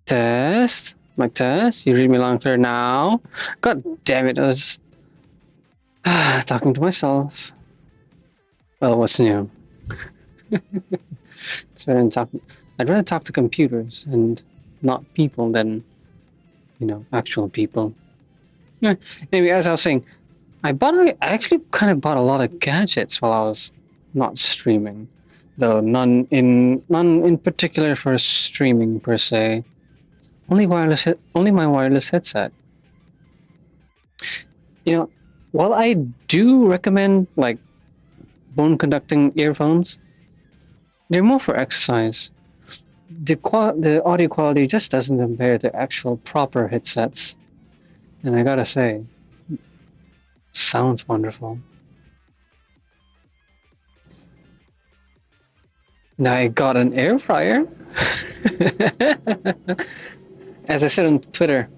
Test. Mic test. You read me loud and clear now. God damn it. I was talking to myself. Well, what's new? It's better than talking. I'd rather talk to computers and not people than, actual people. Yeah. Anyway, as I was saying, I actually kind of bought a lot of gadgets while I was not streaming, though none in particular for streaming per se. Only my wireless headset. While I do recommend like bone conducting earphones, they're more for exercise. The audio quality just doesn't compare to actual proper headsets, and I gotta say, sounds wonderful. Now I got an air fryer. As I said on Twitter,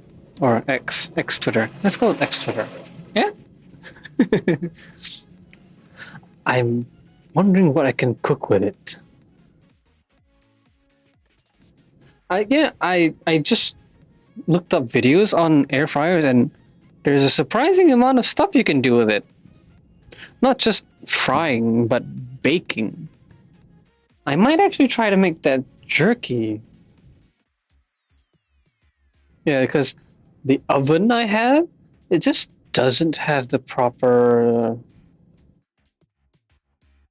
or X Twitter. Let's call it X Twitter. Yeah. I'm wondering what I can cook with it. I just looked up videos on air fryers, and there's a surprising amount of stuff you can do with it. Not just frying, but baking. I might actually try to make that jerky. Yeah, because the oven I have, it just doesn't have the proper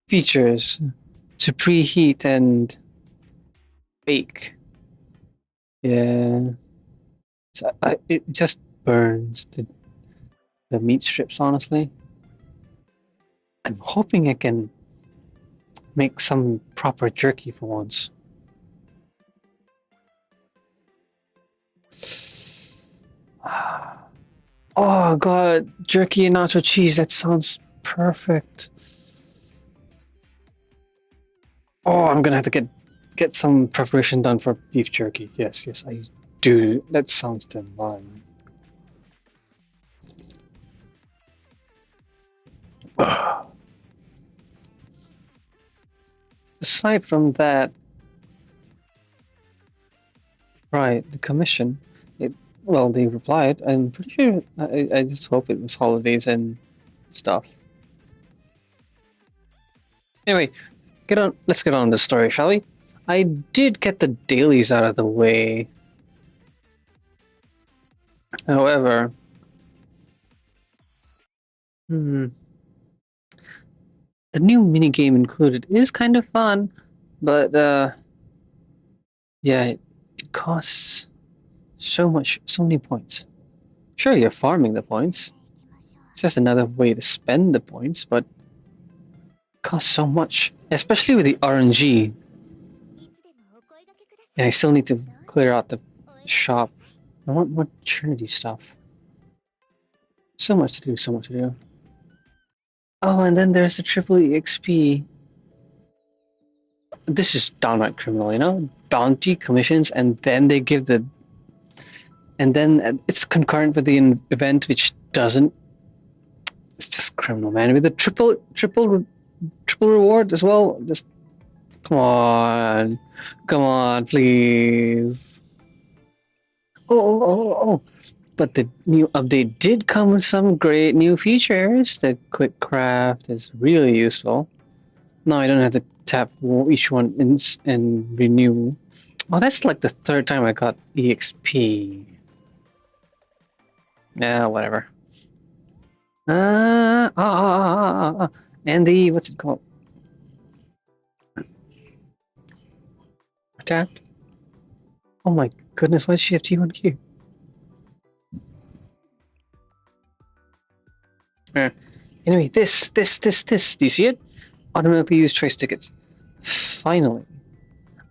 features to preheat and bake. Yeah. So it just burns the meat strips, honestly. I'm hoping I can make some proper jerky for once. Oh god, jerky and nacho cheese, that sounds perfect. Oh, I'm gonna have to get some preparation done for beef jerky. Yes, I do. That sounds divine. Aside from that, right, the commission. Well, they replied. I'm pretty sure. I just hope it was holidays and stuff. Anyway, let's get on with the story, shall we? I did get the dailies out of the way. However, the new minigame included is kind of fun, but yeah, it costs so many points. Sure, you're farming the points. It's just another way to spend the points, but it costs so much, especially with the RNG. And I still need to clear out the shop. I want more Trinity stuff. So much to do. Oh, and then there's the triple EXP. This is downright criminal, Bounty, commissions, and then they give the... And then it's concurrent with the event, which doesn't... It's just criminal, man. With the triple reward as well. Just... Come on, please. Oh. But the new update did come with some great new features. The quick craft is really useful. Now I don't have to tap each one and renew. Oh, that's like the third time I got EXP. Nah, whatever. And the, what's it called? Tapped? Oh my goodness, why does she have T1Q? Anyway, this. Do you see it? Automatically use choice tickets. Finally.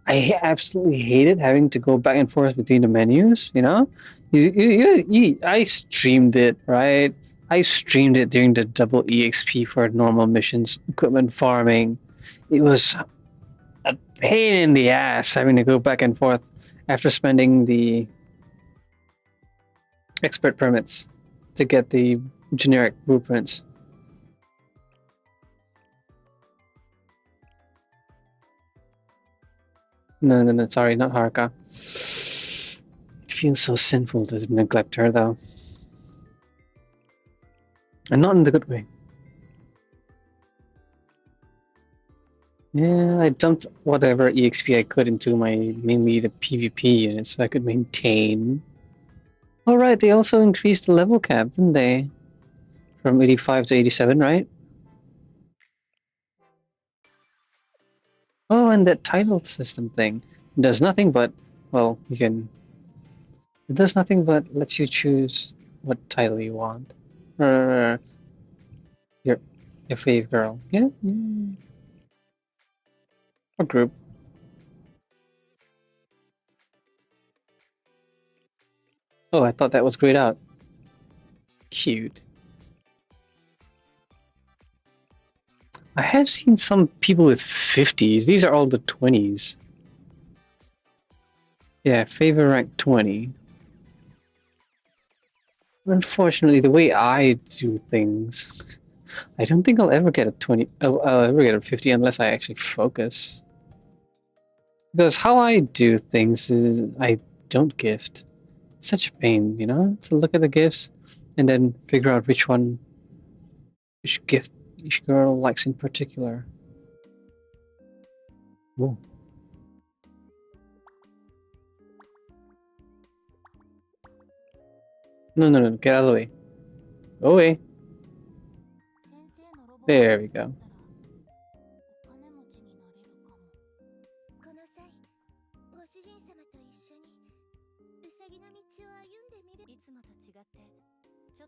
Absolutely hated having to go back and forth between the menus, you know? I streamed it, right? I streamed it during the double EXP for normal missions, equipment farming. It was a pain in the ass having to go back and forth after spending the expert permits to get the generic blueprints. No, sorry, not Haruka. It feels so sinful to neglect her, though. And not in the good way. Yeah, I dumped whatever EXP I could into mainly the PvP units so I could maintain. Oh right, they also increased the level cap, didn't they? From 85 to 87, right? Oh, and that title system thing does nothing but, well, it does nothing but lets you choose what title you want. Your your fave girl, yeah, or group. Oh, I thought that was grayed out. Cute. I have seen some people with 50s. These are all the 20s. Yeah, favor rank 20. Unfortunately, the way I do things, I don't think I'll ever get a 20. I'll ever get a 50 unless I actually focus. Because how I do things is I don't gift. It's such a pain, you know, to look at the gifts and then figure out which gift each girl likes in particular. Ooh. No, get out of the way. Go away. There we go.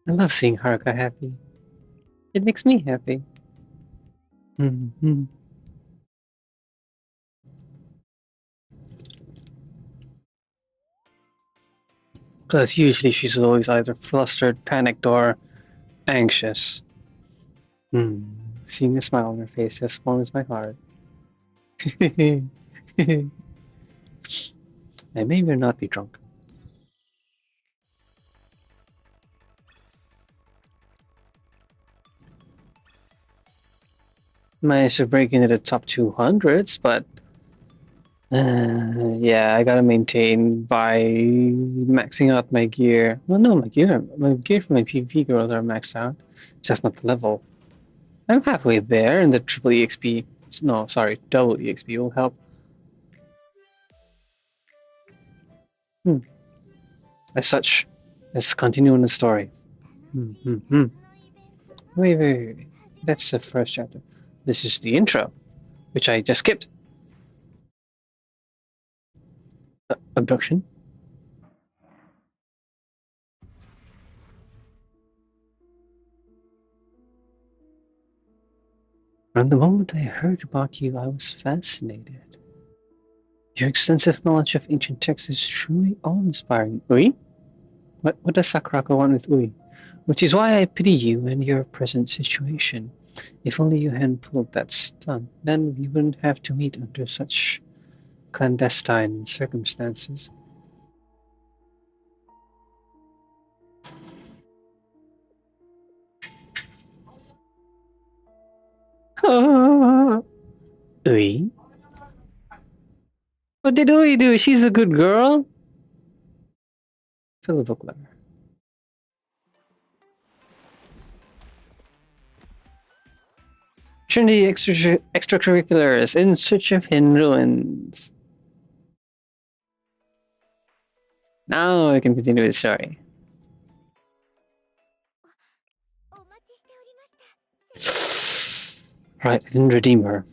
I love seeing Haruka happy. It makes me happy. Mm-hmm. Because usually she's always either flustered, panicked, or anxious. Seeing a smile on her face just warms my heart. I may or not be drunk. Managed to break into the top 200s, but yeah, I gotta maintain by maxing out my gear. Well, no, my gear for my PvP girls are maxed out, just not the level. I'm halfway there, and the triple EXP. No, sorry, double EXP will help. As such, let's continue on the story. Wait. That's the first chapter. This is the intro, which I just skipped. Abduction. From the moment I heard about you, I was fascinated. Your extensive knowledge of ancient texts is truly awe-inspiring. Ui? What does Sakurako want with Ui? Which is why I pity you and your present situation. If only you hadn't pulled that stunt, then we wouldn't have to meet under such clandestine circumstances. Ui? What did Ui do? She's a good girl. Fill the book letter. Trinity extracurriculars in search of hidden ruins. Now I can continue the story. Right, I didn't redeem her.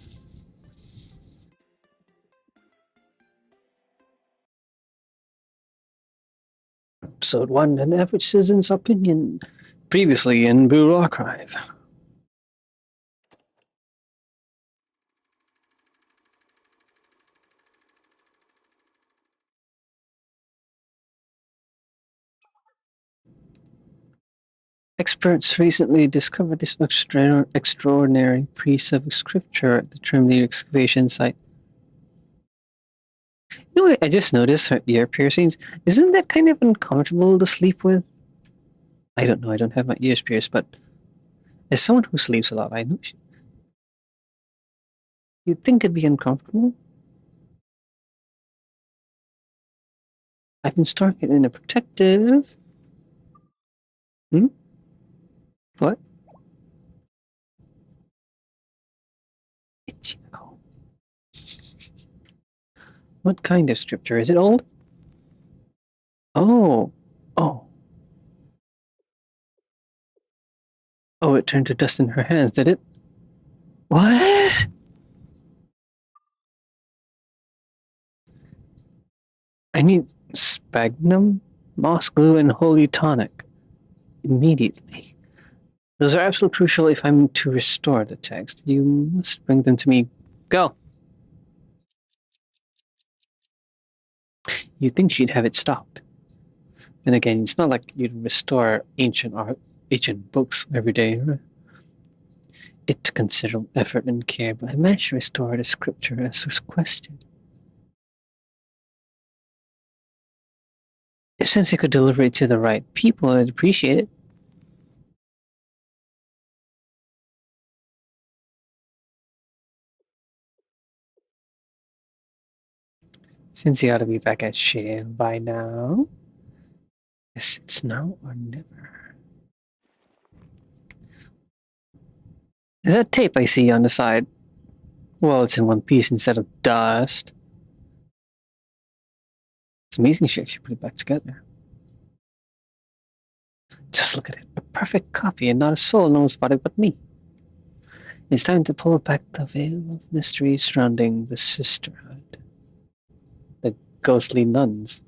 Episode 1, An Average Citizen's Opinion. Previously in Boo Archive. Experts recently discovered this extraordinary piece of scripture at the Trimley excavation site. You know what? I just noticed her ear piercings. Isn't that kind of uncomfortable to sleep with? I don't know. I don't have my ears pierced, but as someone who sleeps a lot, I know you'd think it'd be uncomfortable. I've been storing it in a protective. Hmm? What? Itchy nickel. What kind of scripture? Is it old? Oh. Oh. Oh, it turned to dust in her hands, did it? What? I need sphagnum, moss glue, and holy tonic. Immediately. Those are absolutely crucial if I'm to restore the text. You must bring them to me. Go! You'd think she'd have it stocked. Then again, it's not like you'd restore ancient art, ancient books every day. Right? It took considerable effort and care, but I managed to restore the scripture as requested. If Sensei could deliver it to the right people, I'd appreciate it. Sensei ought to be back at Shale by now. Yes, it's now or never. Is that tape I see on the side? Well, it's in one piece instead of dust. It's amazing she actually put it back together. Just look at it. A perfect copy, and not a soul knows about it but me. It's time to pull back the veil of mystery surrounding the sisterhood. The ghostly nuns.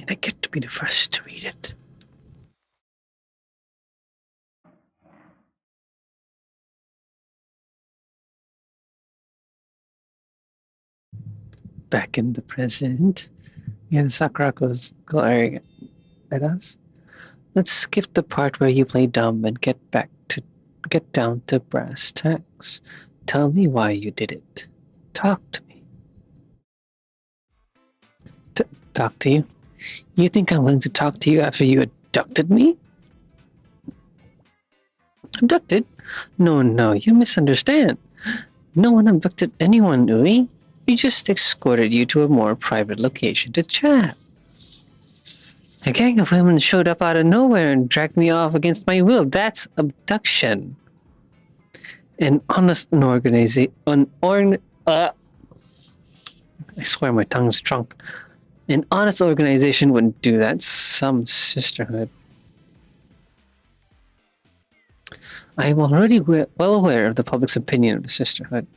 And I get to be the first to read it. Back in the present. Yeah, the Sakurako's glaring at us. Let's skip the part where you play dumb and get down to brass tacks. Tell me why you did it. Talk to me. Talk to you? You think I'm willing to talk to you after you abducted me? Abducted? No, you misunderstand. No one abducted anyone, Ui. We just escorted you to a more private location to chat. A gang of women showed up out of nowhere and dragged me off against my will. That's abduction. An honest I swear my tongue's drunk. An honest organization wouldn't do that. Some sisterhood. I am already well aware of the public's opinion of the sisterhood.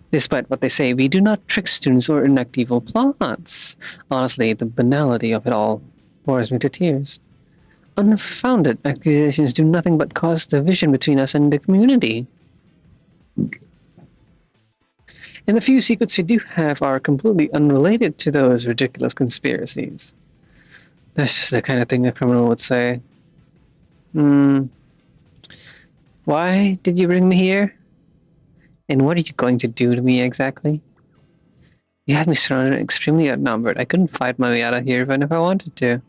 Despite what they say, we do not trick students or enact evil plots. Honestly, the banality of it all bores me to tears. Unfounded accusations do nothing but cause division between us and the community. And the few secrets we do have are completely unrelated to those ridiculous conspiracies. That's just the kind of thing a criminal would say. Why did you bring me here? And what are you going to do to me exactly? You had me surrounded and extremely outnumbered. I couldn't fight my way out of here even if I wanted to.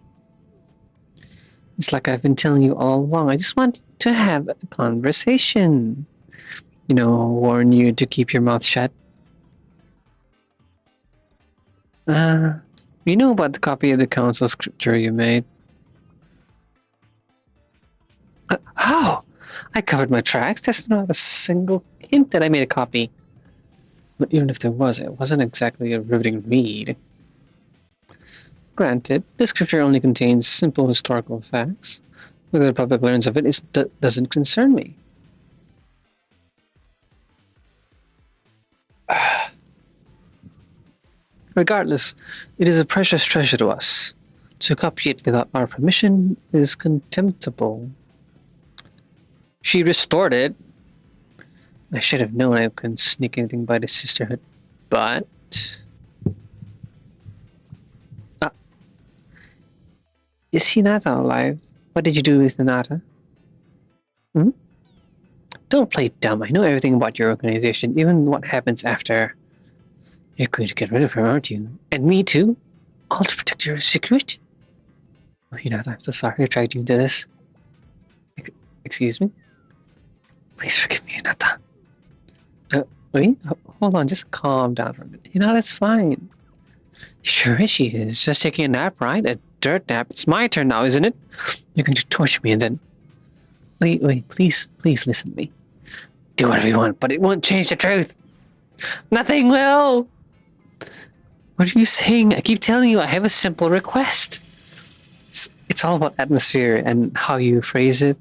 It's like I've been telling you all along. I just wanted to have a conversation. Warn you to keep your mouth shut. You know about the copy of the council scripture you made? How? I covered my tracks. There's not a single hint that I made a copy. But even if there was, it wasn't exactly a riveting read. Granted, the scripture only contains simple historical facts. Whether the public learns of it doesn't concern me. Regardless, it is a precious treasure to us. To copy it without our permission is contemptible. She restored it. I should have known I couldn't sneak anything by the sisterhood, but Is Hinata alive? What did you do with Hinata? Hmm? Don't play dumb. I know everything about your organization, even what happens after. You're going to get rid of her, aren't you? And me too? All to protect your secret? Oh, Hinata, I'm so sorry I dragged you into this. Excuse me? Please forgive me, Hinata. Wait, hold on, just calm down for a minute. Hinata's fine. Sure she is. Just taking a nap, right? A dirt nap. It's my turn now, isn't it? You're going to torture me and then... Wait, please listen to me. Do whatever you want, but it won't change the truth. Nothing will! What are you saying? I keep telling you I have a simple request. It's all about atmosphere and how you phrase it.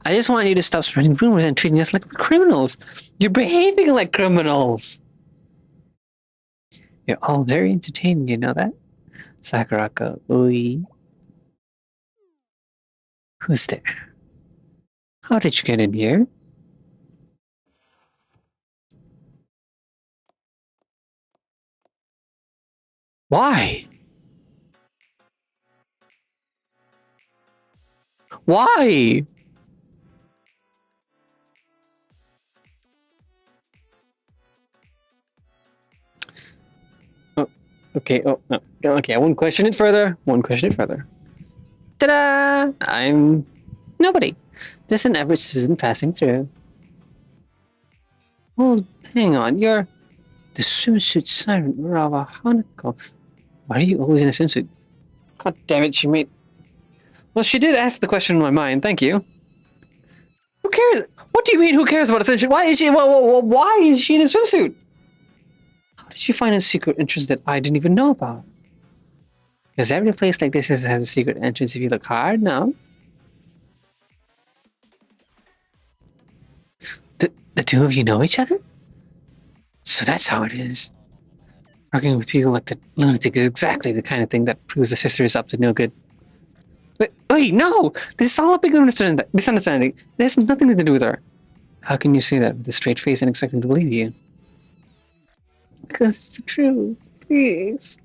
I just want you to stop spreading rumors and treating us like we're criminals. You're behaving like criminals. You're all very entertaining, you know that? Sakurako, oi. Who's there? How did you get in here? Why? Why? Oh, okay, oh, no. Okay, I won't question it further. Ta-da! I'm nobody. Just an average citizen passing through. Well, hang on, you're the swimsuit siren, Rava Hanako. Why are you always in a swimsuit? God damn it, she made... Well, she did ask the question in my mind, thank you. Who cares? What do you mean, who cares about a swimsuit? Why is she in a swimsuit? How did she find a secret entrance that I didn't even know about? Because every place like this has a secret entrance if you look hard enough. The two of you know each other? So that's how it is. Working with people like the lunatic is exactly the kind of thing that proves the sister is up to no good. Wait, no! This is all a big misunderstanding. It has nothing to do with her. How can you say that with a straight face and expect me to believe you? Because it's the truth. Please.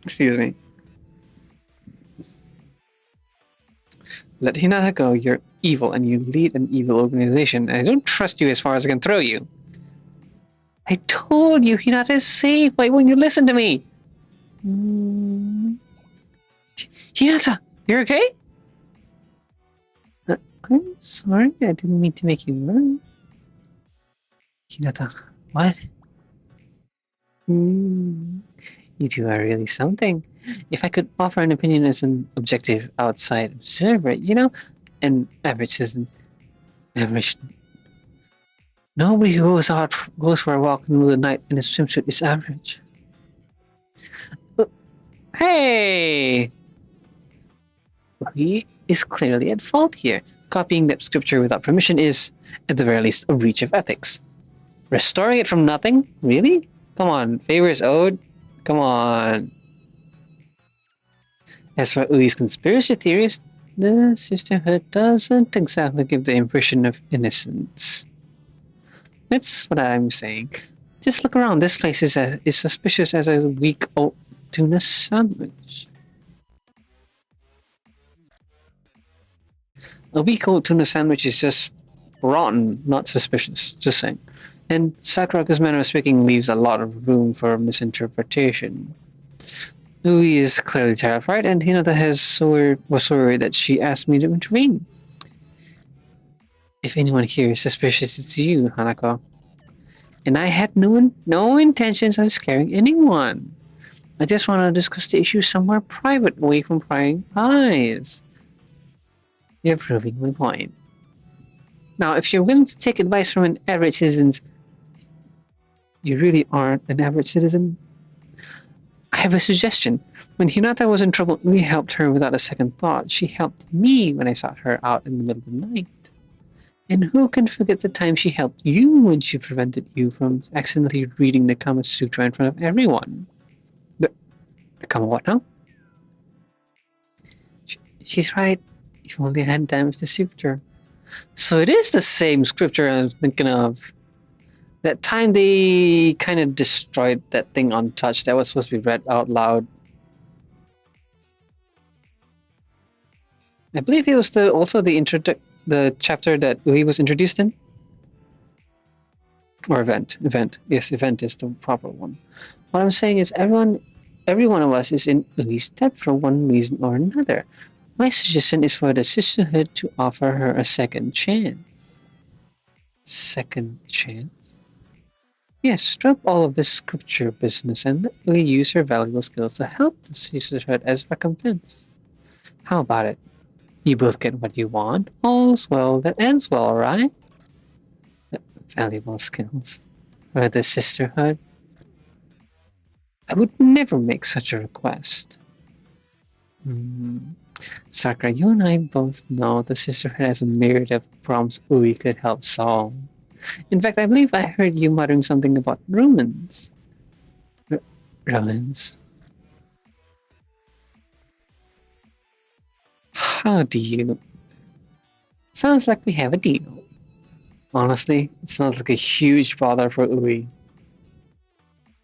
Excuse me. Let Hinata go. You're evil and you lead an evil organization. And I don't trust you as far as I can throw you. I told you Hinata is safe. Why won't you listen to me? Hinata, you're okay? I'm sorry. I didn't mean to make you worry. Hinata, what? You two are really something. If I could offer an opinion as an objective outside observer, you know, an average isn't average. Nobody who goes for a walk in the middle of the night in a swimsuit is average. Hey! He is clearly at fault here. Copying that scripture without permission is, at the very least, a breach of ethics. Restoring it from nothing? Really? Come on, favor is owed? Come on. As for Ui's conspiracy theories, the sisterhood doesn't exactly give the impression of innocence. That's what I'm saying. Just look around. This place is suspicious as a weak old tuna sandwich. A weak old tuna sandwich is just rotten, not suspicious. Just saying. And Sakura's manner of speaking leaves a lot of room for misinterpretation. Ui is clearly terrified, and Hinata was so worried that she asked me to intervene. If anyone here is suspicious, it's you, Hanako. And I had no intentions of scaring anyone. I just want to discuss the issue somewhere private, away from prying eyes. You're proving my point. Now, if you're willing to take advice from an average citizen, you really aren't an average citizen. I have a suggestion. When Hinata was in trouble, we helped her without a second thought. She helped me when I sought her out in the middle of the night. And who can forget the time she helped you when she prevented you from accidentally reading the Kama Sutra in front of everyone? The Kama what now? She's right. If only I had time with the scripture. So it is the same scripture I was thinking of. That time they kind of destroyed that thing untouched that was supposed to be read out loud. I believe it was also the chapter that he was introduced in, or event. Event, yes, event is the proper one. What I'm saying is, every one of us is in Ui's debt for one reason or another. My suggestion is for the sisterhood to offer her a second chance. Second chance? Yes, drop all of this scripture business and let Ui use her valuable skills to help the sisterhood as recompense. How about it? You both get what you want. All's well that ends well, right? Valuable skills for the sisterhood. I would never make such a request. Sakura, you and I both know the sisterhood has a myriad of problems Ui could help solve. In fact, I believe I heard you muttering something about ruins. Ruins? How do you? Sounds like we have a deal. Honestly, it sounds like a huge bother for Ui.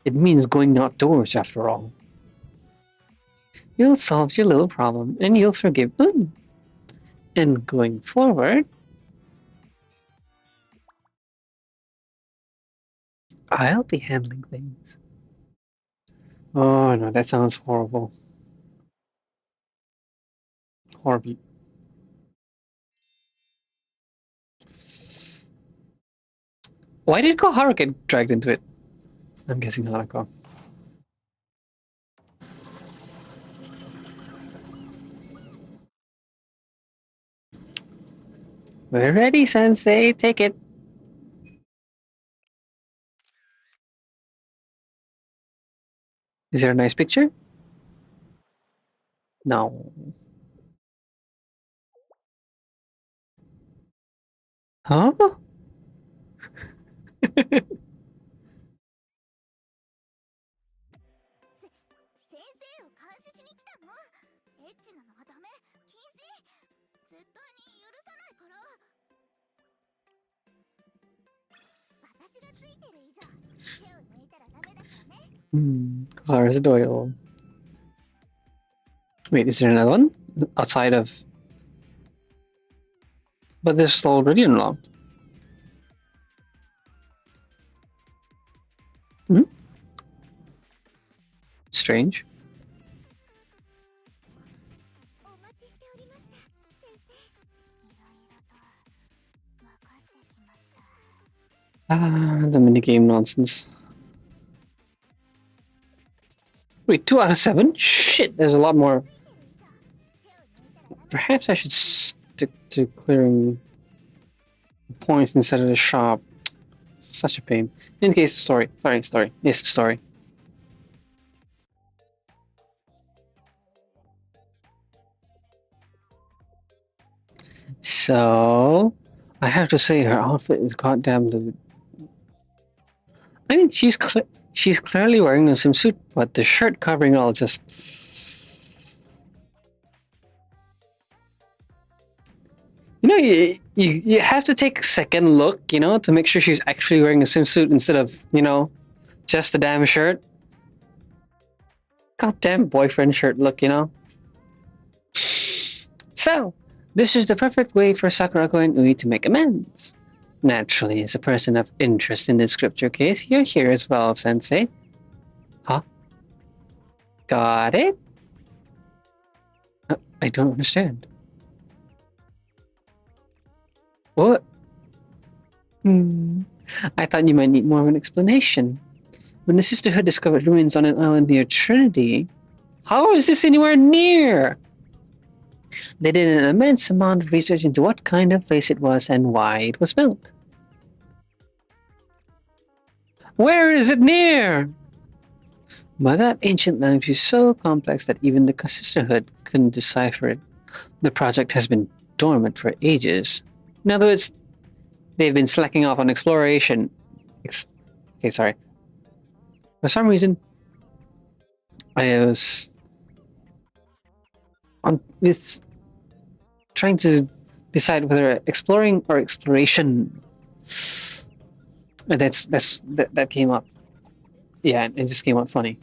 It means going outdoors, after all. You'll solve your little problem, and you'll forgive Ui. And going forward, I'll be handling things. Oh no, that sounds horrible. Horrible. Why did Koharu get dragged into it? I'm guessing Hanako. We're ready, Sensei. Take it. Is there a nice picture? No. Huh? 'Colors Doyle. Wait, is there another one? Outside of... But this is already unlocked. Strange. The minigame nonsense. Wait, 2 out of 7? Shit, there's a lot more. Perhaps I should stick to clearing points instead of the shop. Such a pain. In any case, story. Yes, story. So, I have to say her outfit is goddamn lewd. I mean, she's clearly wearing a swimsuit, but the shirt covering it all just... You know, you have to take a second look, you know, to make sure she's actually wearing a swimsuit instead of, you know, just a damn shirt. Goddamn boyfriend shirt look, you know. So, this is the perfect way for Sakurako and Ui to make amends. Naturally, as a person of interest in this scripture case, you're here as well, Sensei. Huh? Got it? I don't understand. What? I thought you might need more of an explanation. When the Sisterhood discovered ruins on an island near Trinity, how is this anywhere near? They did an immense amount of research into what kind of place it was and why it was built. Where is it near? But that ancient language is so complex that even the Sisterhood couldn't decipher it. The project has been dormant for ages. In other words, they've been slacking off on exploration. Okay, sorry. For some reason, I was trying to decide whether exploring or exploration. That came up. Yeah, it just came out funny.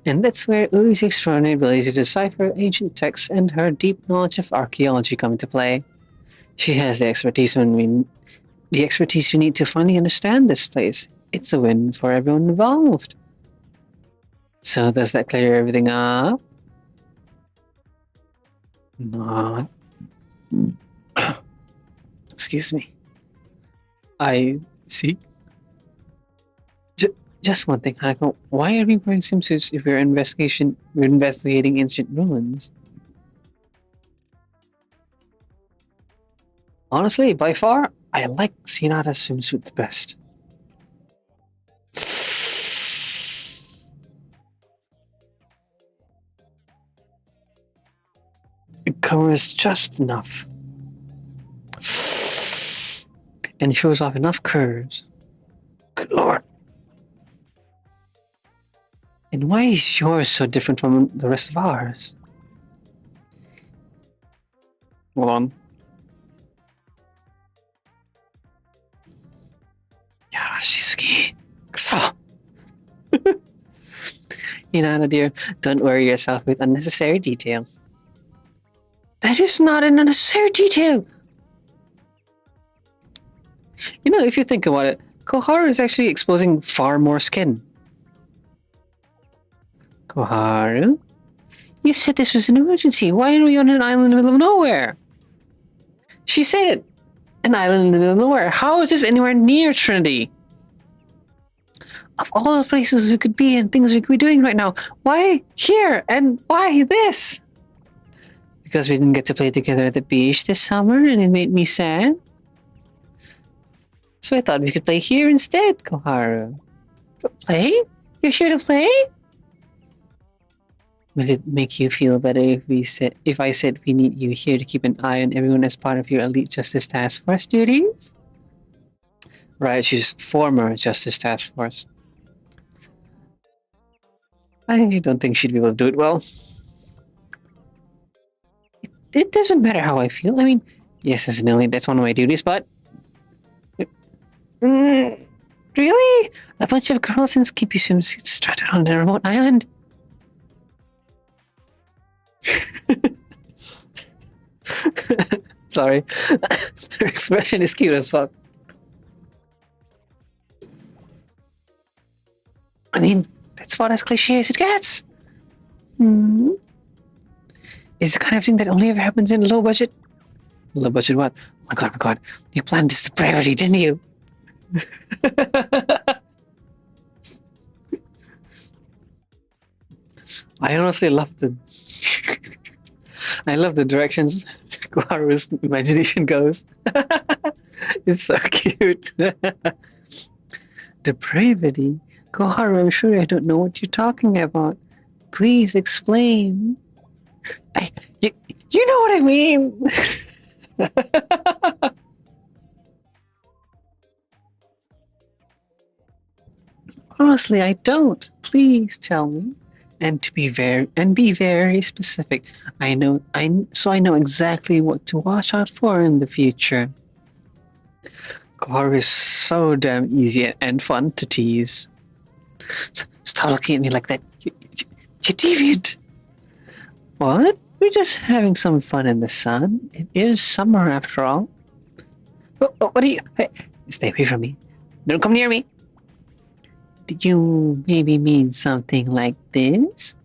And that's where Ui's extraordinary ability to decipher ancient texts and her deep knowledge of archaeology come into play. She has the expertise we need to finally understand this place. It's a win for everyone involved. So does that clear everything up? No. Excuse me. I see. Just one thing, Hanako. Why are we wearing swimsuits if we're investigating ancient ruins? Honestly, by far, I like Hinata's swimsuit the best. It covers just enough. And shows off enough curves. Good lord. And why is yours so different from the rest of ours? Hold on. Yarashisugi. So. Hinata, dear, don't worry yourself with unnecessary details. That is not an unnecessary detail! You know, if you think about it, Koharu is actually exposing far more skin. Koharu? You said this was an emergency. Why are we on an island in the middle of nowhere? She said it. An island in the middle of nowhere. How is this anywhere near Trinity? Of all the places we could be and things we could be doing right now, why here? And why this? Because we didn't get to play together at the beach this summer and it made me sad. So I thought we could play here instead, Koharu. But play? You're here to play? Would it make you feel better if I said we need you here to keep an eye on everyone as part of your elite Justice Task Force duties? Right, she's former Justice Task Force. I don't think she'd be able to do it well. It doesn't matter how I feel. I mean, yes, as an elite, that's one of my duties, but... really? A bunch of girls in skimpy swimsuits stranded on a remote island? Sorry. Her expression is cute as fuck. I mean, that's about as cliche as it gets. It's the kind of thing that only ever happens in low budget. Low budget what? Oh my god. You planned this depravity, didn't you? I honestly love the I love the directions Koharu's imagination goes. It's so cute. Depravity? Koharu, I'm sure I don't know what you're talking about. Please explain. You know what I mean? Honestly, I don't. Please tell me. And be very specific. I know exactly what to watch out for in the future. Koharu is so damn easy and fun to tease. Stop looking at me like that. You deviant. What? We're just having some fun in the sun. It is summer after all. What are you? Hey, stay away from me. Don't come near me. Did you maybe mean something like this?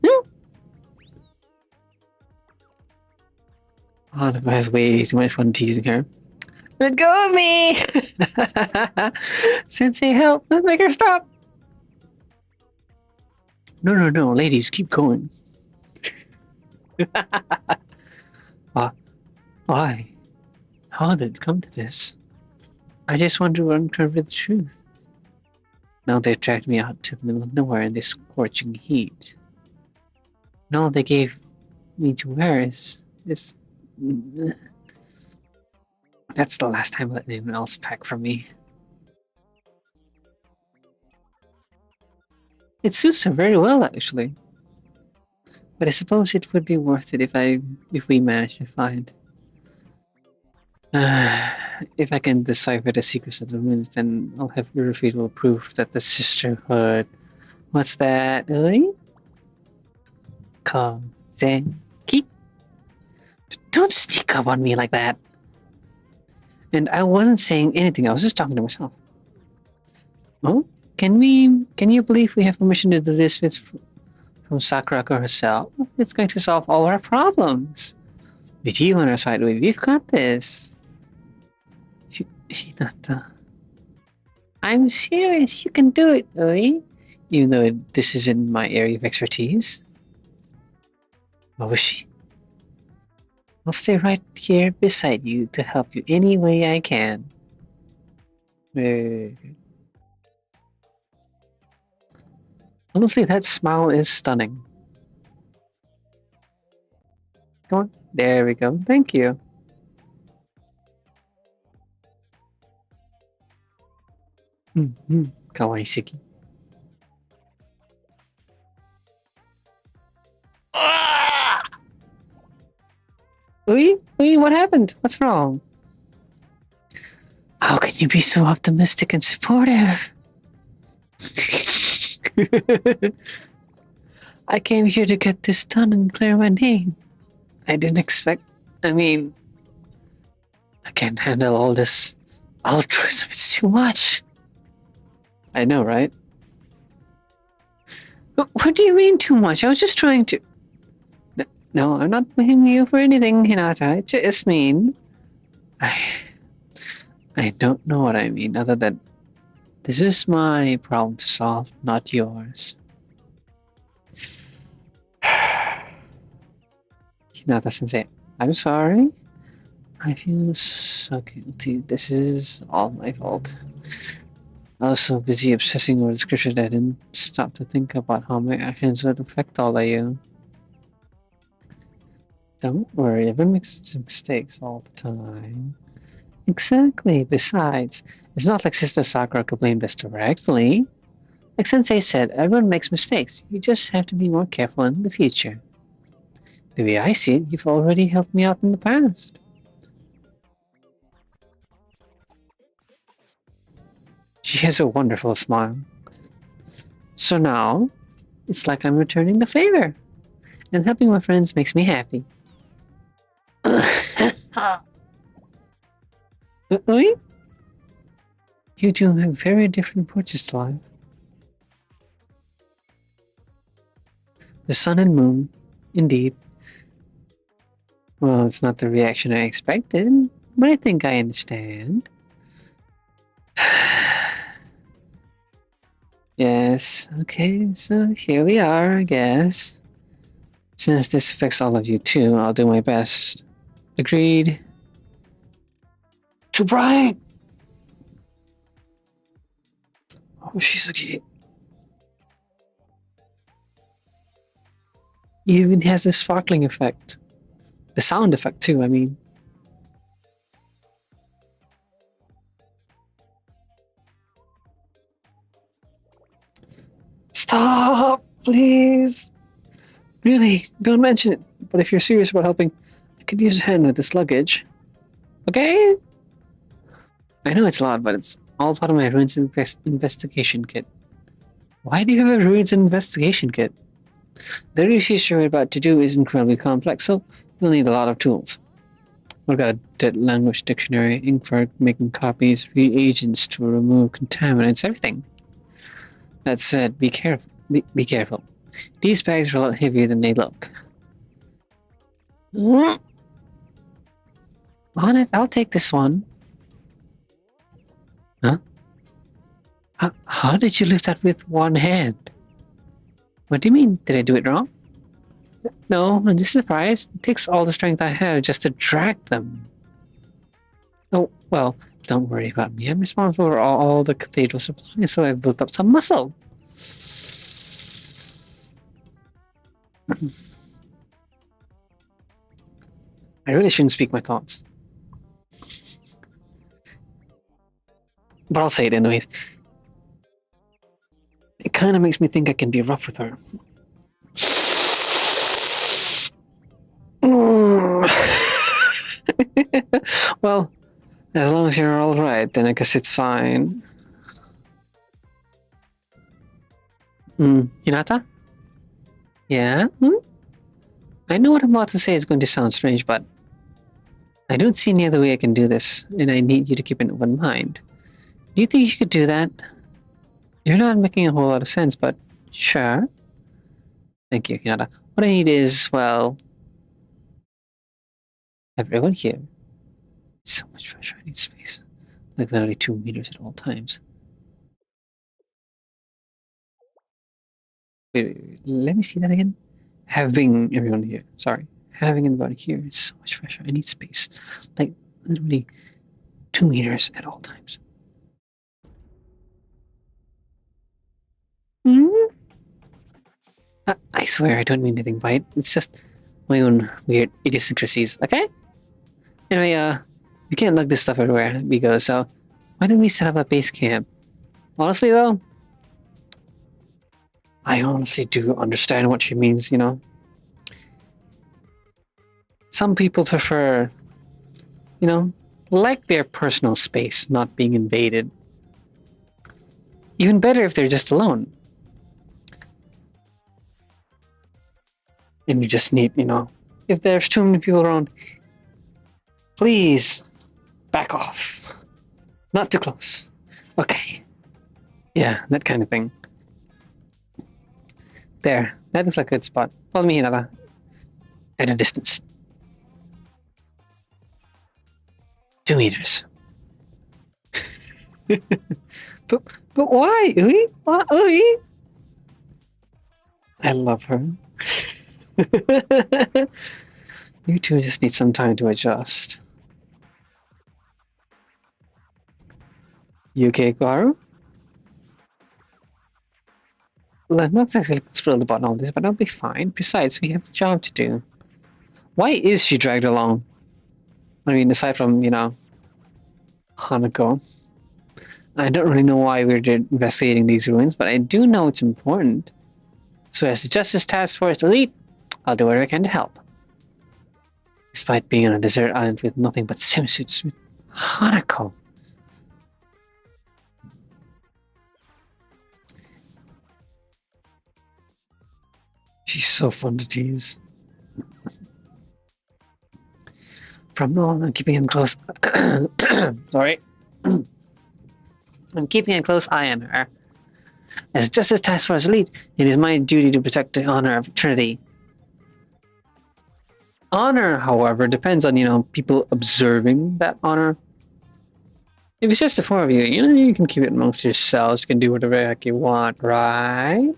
Oh, the guy has way too much fun teasing her. Let go of me! Sensei, help! Make her stop! No, ladies, keep going. Why? How did it come to this? I just want to uncover the truth. Now they dragged me out to the middle of nowhere in this scorching heat. And all they gave me to wear is this. That's the last time I let anyone else pack for me. It suits her very well, actually. but I suppose it would be worth it if we manage to find. If I can decipher the secrets of the ruins, then I'll have irrefutable proof that the sisterhood. What's that? Kozeki? Don't sneak up on me like that. And I wasn't saying anything. I was just talking to myself. Oh, can you believe we have permission to do this from Sakurako herself? It's going to solve all our problems. With you on our side, we've got this. Hinata. I'm serious. You can do it, Oi. Even though this isn't my area of expertise. Mabushi. I'll stay right here beside you to help you any way I can. Honestly, that smile is stunning. Come on. There we go. Thank you. Kawaii Siki. Ui, what happened? What's wrong? How can you be so optimistic and supportive? I came here to get this done and clear my name. I didn't expect. I mean, I can't handle all this altruism. It's too much. I know, right? What do you mean too much? I was just trying to. No, I'm not blaming you for anything, Hinata. I just mean. I don't know what I mean, other than this is my problem to solve, not yours. Hinata Sensei, I'm sorry. I feel so guilty. This is all my fault. I was so busy obsessing over the scripture that I didn't stop to think about how my actions would affect all of you. Don't worry, everyone makes mistakes all the time. Exactly. Besides, it's not like Sister Sakura could blame us directly. Like Sensei said, everyone makes mistakes. You just have to be more careful in the future. The way I see it, you've already helped me out in the past. She has a wonderful smile. So now, it's like I'm returning the favor. And helping my friends makes me happy. Oi? You two have very different approaches to life. The sun and moon, indeed. Well, it's not the reaction I expected, but I think I understand. Yes, okay, so here we are, I guess. Since this affects all of you too, I'll do my best. Agreed. Too bright! Oh, she's okay. It even has a sparkling effect. The sound effect too, I mean. Stop, please. Really, don't mention it. But if you're serious about helping, I could use a hand with this luggage. Okay? I know it's a lot, but it's all part of my ruins investigation kit. Why do you have a ruins investigation kit? The research you're about to do is incredibly complex, so you'll need a lot of tools. I've got a dead language dictionary, ink for making copies, reagents to remove contaminants, everything. That said, be careful. Be careful. These bags are a lot heavier than they look. On it, I'll take this one. Huh? How did you lift that with one hand? What do you mean? Did I do it wrong? No, I'm just surprised. It takes all the strength I have just to drag them. Oh, well, don't worry about me. I'm responsible for all the cathedral supplies, so I've built up some muscle. I really shouldn't speak my thoughts. But I'll say it anyways. It kind of makes me think I can be rough with her. Mm. Well, as long as you're all right, then I guess it's fine. Hinata? Yeah? I know what I'm about to say is going to sound strange, but I don't see any other way I can do this, and I need you to keep an open mind. Do you think you could do that? You're not making a whole lot of sense, but sure. Thank you, Hinata. What I need is, well, everyone here. So much pressure, I need space. Like literally 2 meters at all times. Wait, let me see that again. Having everyone here. Sorry. Having everybody here. It's so much pressure. I need space. Like literally 2 meters at all times. Hmm? I swear I don't mean anything by it. It's just my own weird idiosyncrasies, okay? Anyway, we can't lug this stuff everywhere we go, so why don't we set up a base camp? Honestly though, I honestly do understand what she means, you know? Some people prefer, you know, like their personal space not being invaded. Even better if they're just alone. And you just need, you know, if there's too many people around, please back off. Not too close. Okay. Yeah, that kind of thing. There. That looks like a good spot. Follow me, Hinata. At a distance. 2 meters. but why, Ui? Why, Ui? I love her. You two just need some time to adjust. You okay, Garu? Well, I'm not exactly thrilled about all this, but I'll be fine. Besides, we have a job to do. Why is she dragged along? I mean, aside from, you know, Hanako. I don't really know why we're investigating these ruins, but I do know it's important. So as the Justice Task Force elite, I'll do whatever I can to help. Despite being on a desert island with nothing but swimsuits with Hanako. She's so fun to tease. From now on, I'm keeping a close... Sorry. I'm keeping a close eye on her. As Justice Task Force elite, it is my duty to protect the honor of Trinity. Honor, however, depends on, you know, people observing that honor. If it's just the four of you, you know, you can keep it amongst yourselves. You can do whatever the heck you want, right?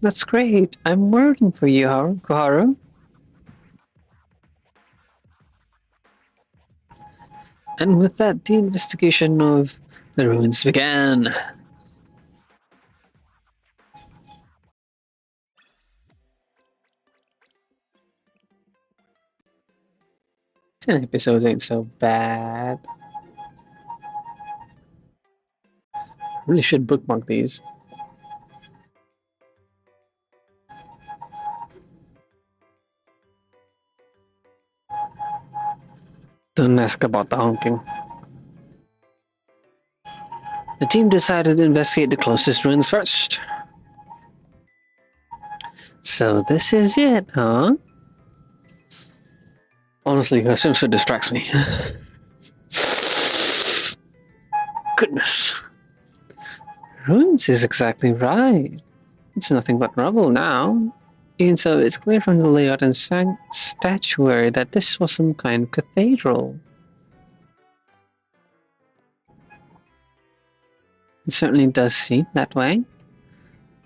That's great. I'm rooting for you, Koharu. And with that, the investigation of the ruins began. 10 episodes ain't so bad. Really should bookmark these. Don't ask about the honking. The team decided to investigate the closest ruins first. So this is it, huh? Honestly, her swimsuit distracts me. Goodness. Ruins is exactly right. It's nothing but rubble now. Even so, it's clear from the layout and statuary that this was some kind of cathedral. It certainly does seem that way.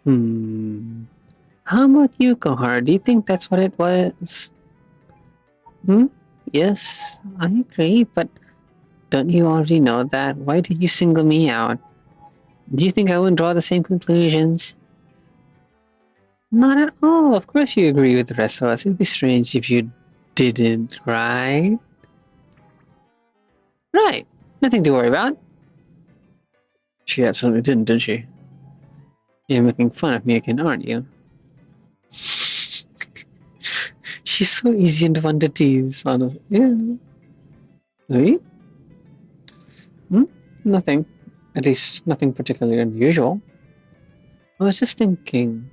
How about you, Kohar? Do you think that's what it was? Yes, I agree, but don't you already know that? Why did you single me out? Do you think I wouldn't draw the same conclusions? Not at all. Of course you agree with the rest of us. It'd be strange if you didn't, right? Right. Nothing to worry about. She absolutely didn't she? You're making fun of me again, aren't you? She's so easy and fun to tease, honestly. Yeah. Really? Hmm? Nothing. At least nothing particularly unusual. I was just thinking,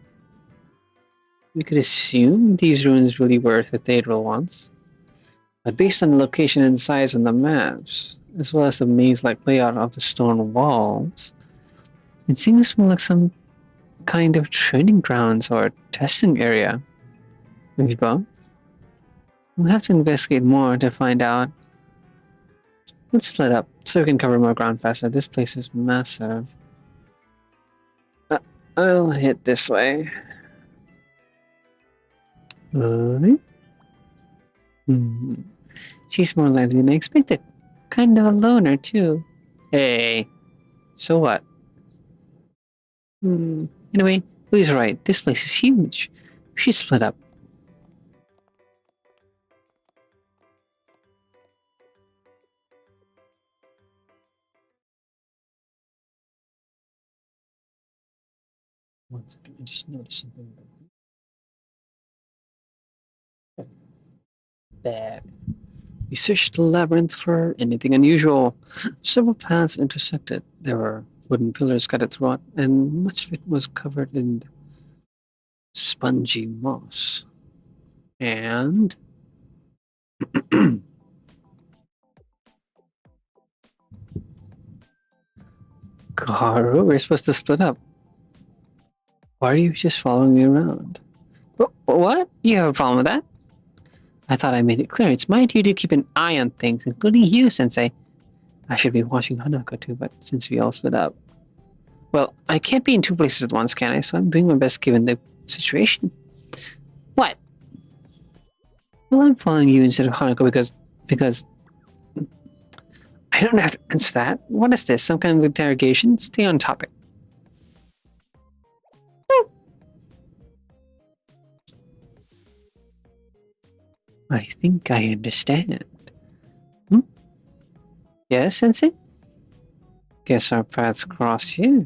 we could assume these ruins really were cathedral once. But based on the location and size on the maps, as well as the maze-like layout of the stone walls, it seems more like some kind of training grounds or testing area. Maybe both? We'll have to investigate more to find out. Let's split up so we can cover more ground faster. This place is massive. Uh, I'll hit this way. Really? Hmm. She's more lively than I expected. Kind of a loner, too. Hey, so what? Anyway, who's right? This place is huge. We should split up. One second, I just noticed something bad. We searched the labyrinth for anything unusual. Several paths intersected. There were wooden pillars scattered throughout, and much of it was covered in spongy moss. And Kaharu, we're supposed to split up. Why are you just following me around? What? You have a problem with that? I thought I made it clear. It's my duty to keep an eye on things, including you, Sensei. I should be watching Hanako too, but since we all split up. Well, I can't be in two places at once, can I? So I'm doing my best given the situation. What? Well, I'm following you instead of Hanako because I don't have to answer that. What is this? Some kind of interrogation? Stay on topic. I think I understand. Hmm? Yes, Sensei? Guess our paths cross here.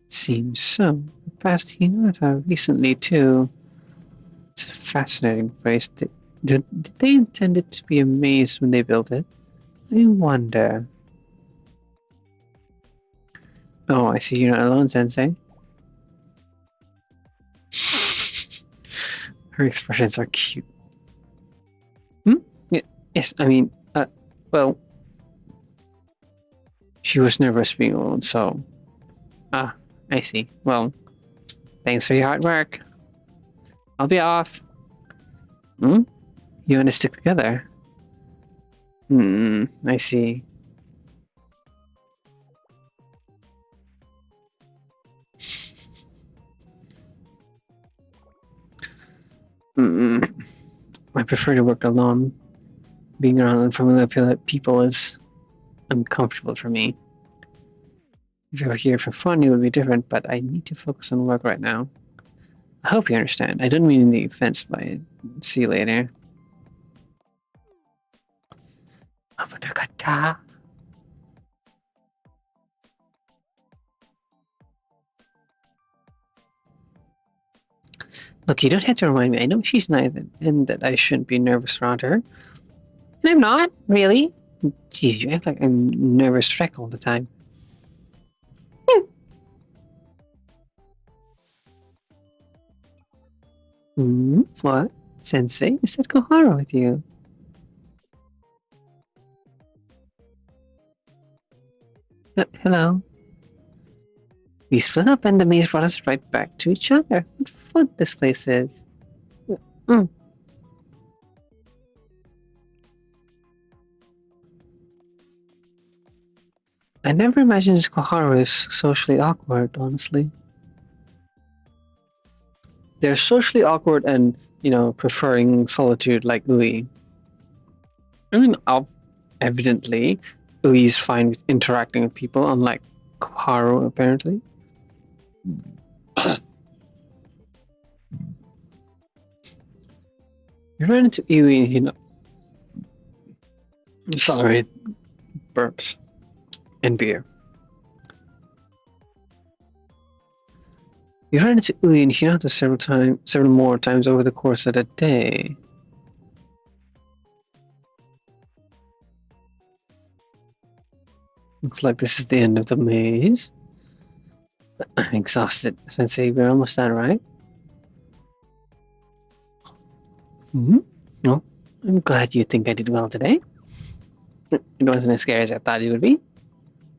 Seems so. The past Hinata recently, too. It's a fascinating place. Did they intend it to be a maze when they built it? I wonder. Oh, I see you're not alone, Sensei. Her expressions are cute. Hmm? Yes, I mean, well, she was nervous being alone, so. Ah, I see. Well, thanks for your hard work. I'll be off. Hmm? You want to stick together? I see. I prefer to work alone. Being around unfamiliar people is uncomfortable for me. If you were here for fun, it would be different, but I need to focus on work right now. I hope you understand. I don't mean any offense by it. See you later. Look, you don't have to remind me. I know she's nice and that I shouldn't be nervous around her. And I'm not, really. Jeez, you act like I'm nervous wreck all the time. What? Sensei? Is that Koharu with you? Hello? We split up and the maze brought us right back to each other. What fun this place is. Mm. I never imagined Koharu is socially awkward, honestly. They're socially awkward and, preferring solitude like Ui. I mean, evidently, Ui's fine with interacting with people, unlike Koharu, apparently. You ran into Ui, sorry, burps, and beer. You ran into Uy and Hinata several more times over the course of the day. Looks like this is the end of the maze. I'm exhausted. Sensei, we're almost done, right? No, I'm glad you think I did well today. It wasn't as scary as I thought it would be.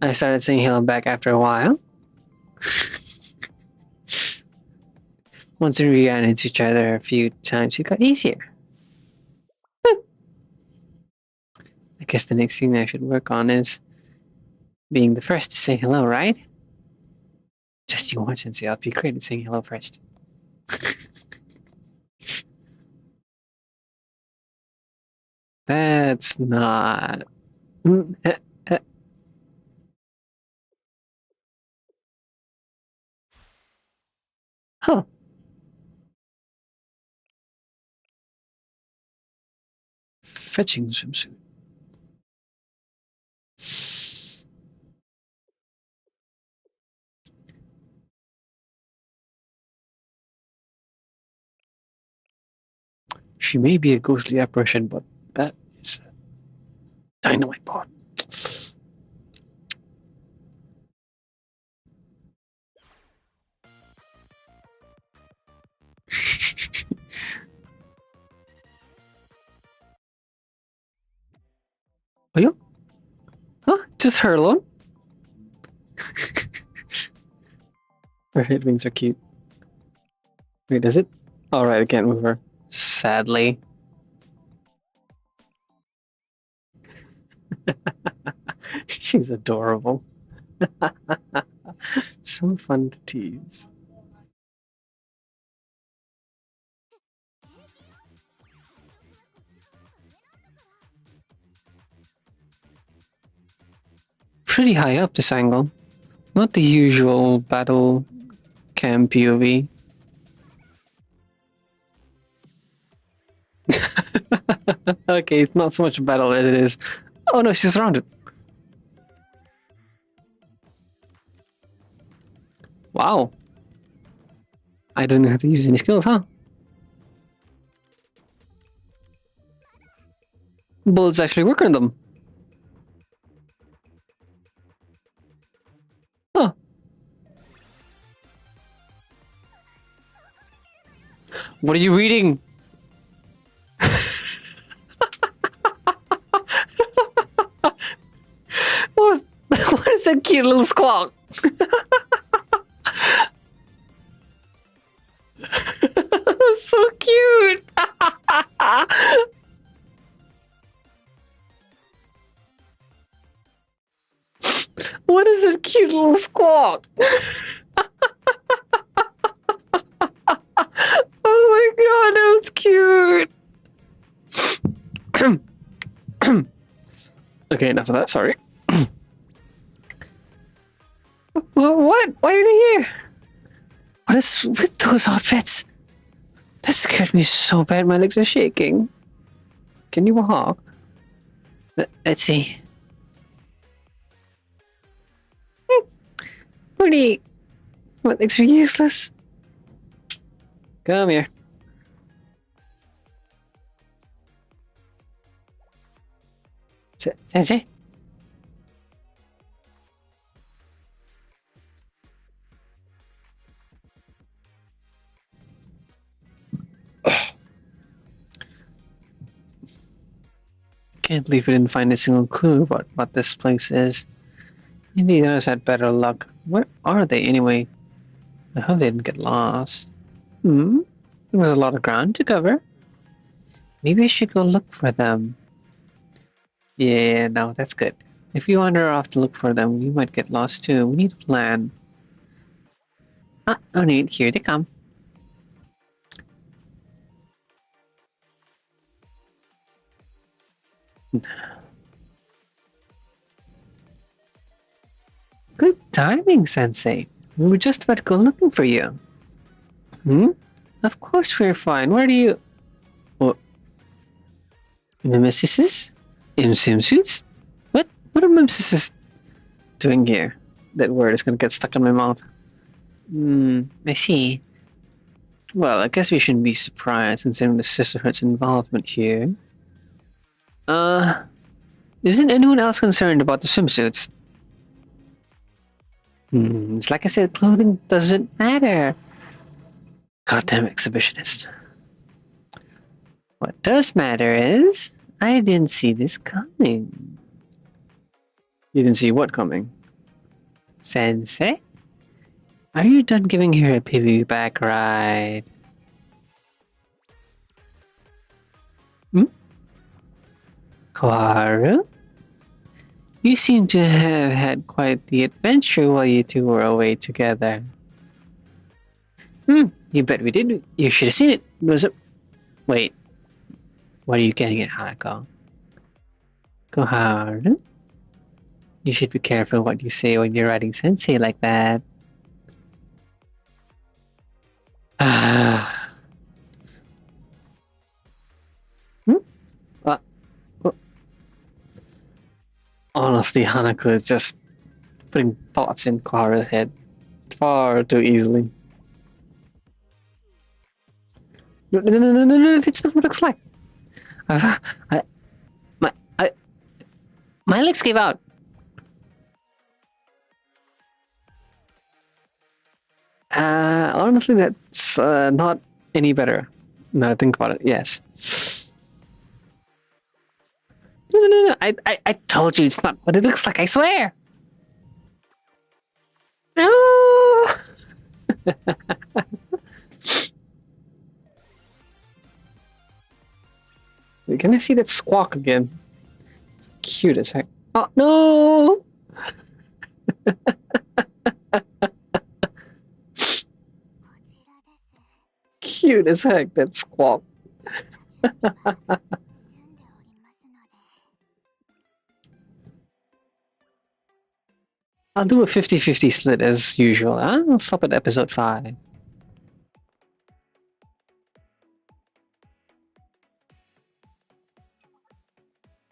I started saying hello back after a while. Once we ran into each other a few times, it got easier. I guess the next thing I should work on is being the first to say hello, right? Just you watch and see. I'll be great at saying hello first. That's not. Huh. Fetching swimsuit. She may be a ghostly apparition, but that is a dynamite pod. Are you? Huh? Just her alone? Her head wings are cute. Wait, is it? Alright, I can't move her. Sadly. She's adorable. So fun to tease. Pretty high up this angle. Not the usual battle cam POV. Okay, it's not so much a battle as it is. Oh no, she's surrounded. Wow. I don't know how to use any skills, huh? Bullets actually work on them. Huh. What are you reading? What is that cute little squawk? So cute. What is that cute little squawk? Oh my god, that was cute. Okay, enough of that, sorry. What? Why are they here? What is with those outfits? That scared me so bad, my legs are shaking. Can you walk? Let's see. Pretty. My legs are useless. Come here. Sensei? Can't believe we didn't find a single clue about what this place is. Maybe the others had better luck. Where are they anyway? I hope they didn't get lost. There was a lot of ground to cover. Maybe I should go look for them. Yeah, no, that's good. If we wander off to look for them, we might get lost too. We need a plan. Ah, no need. Here they come. Good timing, Sensei. We were just about to go looking for you. Of course we're fine. Where do you... What? Mimesis? In swimsuits? What are mimesis doing here? That word is gonna get stuck in my mouth. I see. Well, I guess we shouldn't be surprised considering the Sisterhood's involvement here. Uh, isn't anyone else concerned about the swimsuits? It's like I said, clothing doesn't matter. Goddamn exhibitionist. What does matter is, I didn't see this coming. You didn't see what coming? Sensei? Are you done giving her a piggyback ride? Karu? You seem to have had quite the adventure while you two were away together. You bet we did. You should have seen it. Was it? Wait. What are you getting at, Hanako? Koharu? You should be careful what you say when you're writing Sensei like that. Ah. Uh, uh, honestly, Hanako is just putting thoughts in Koharu's head far too easily. No, that's not what it looks like. I, my, I, my legs gave out. Honestly, that's not any better. Now I think about it, yes. No. I told you it's not what it looks like, I swear. No. Can I see that squawk again? It's cute as heck. Oh, no. Cute as heck, that squawk. I'll do a 50-50 split as usual. I'll stop at episode 5.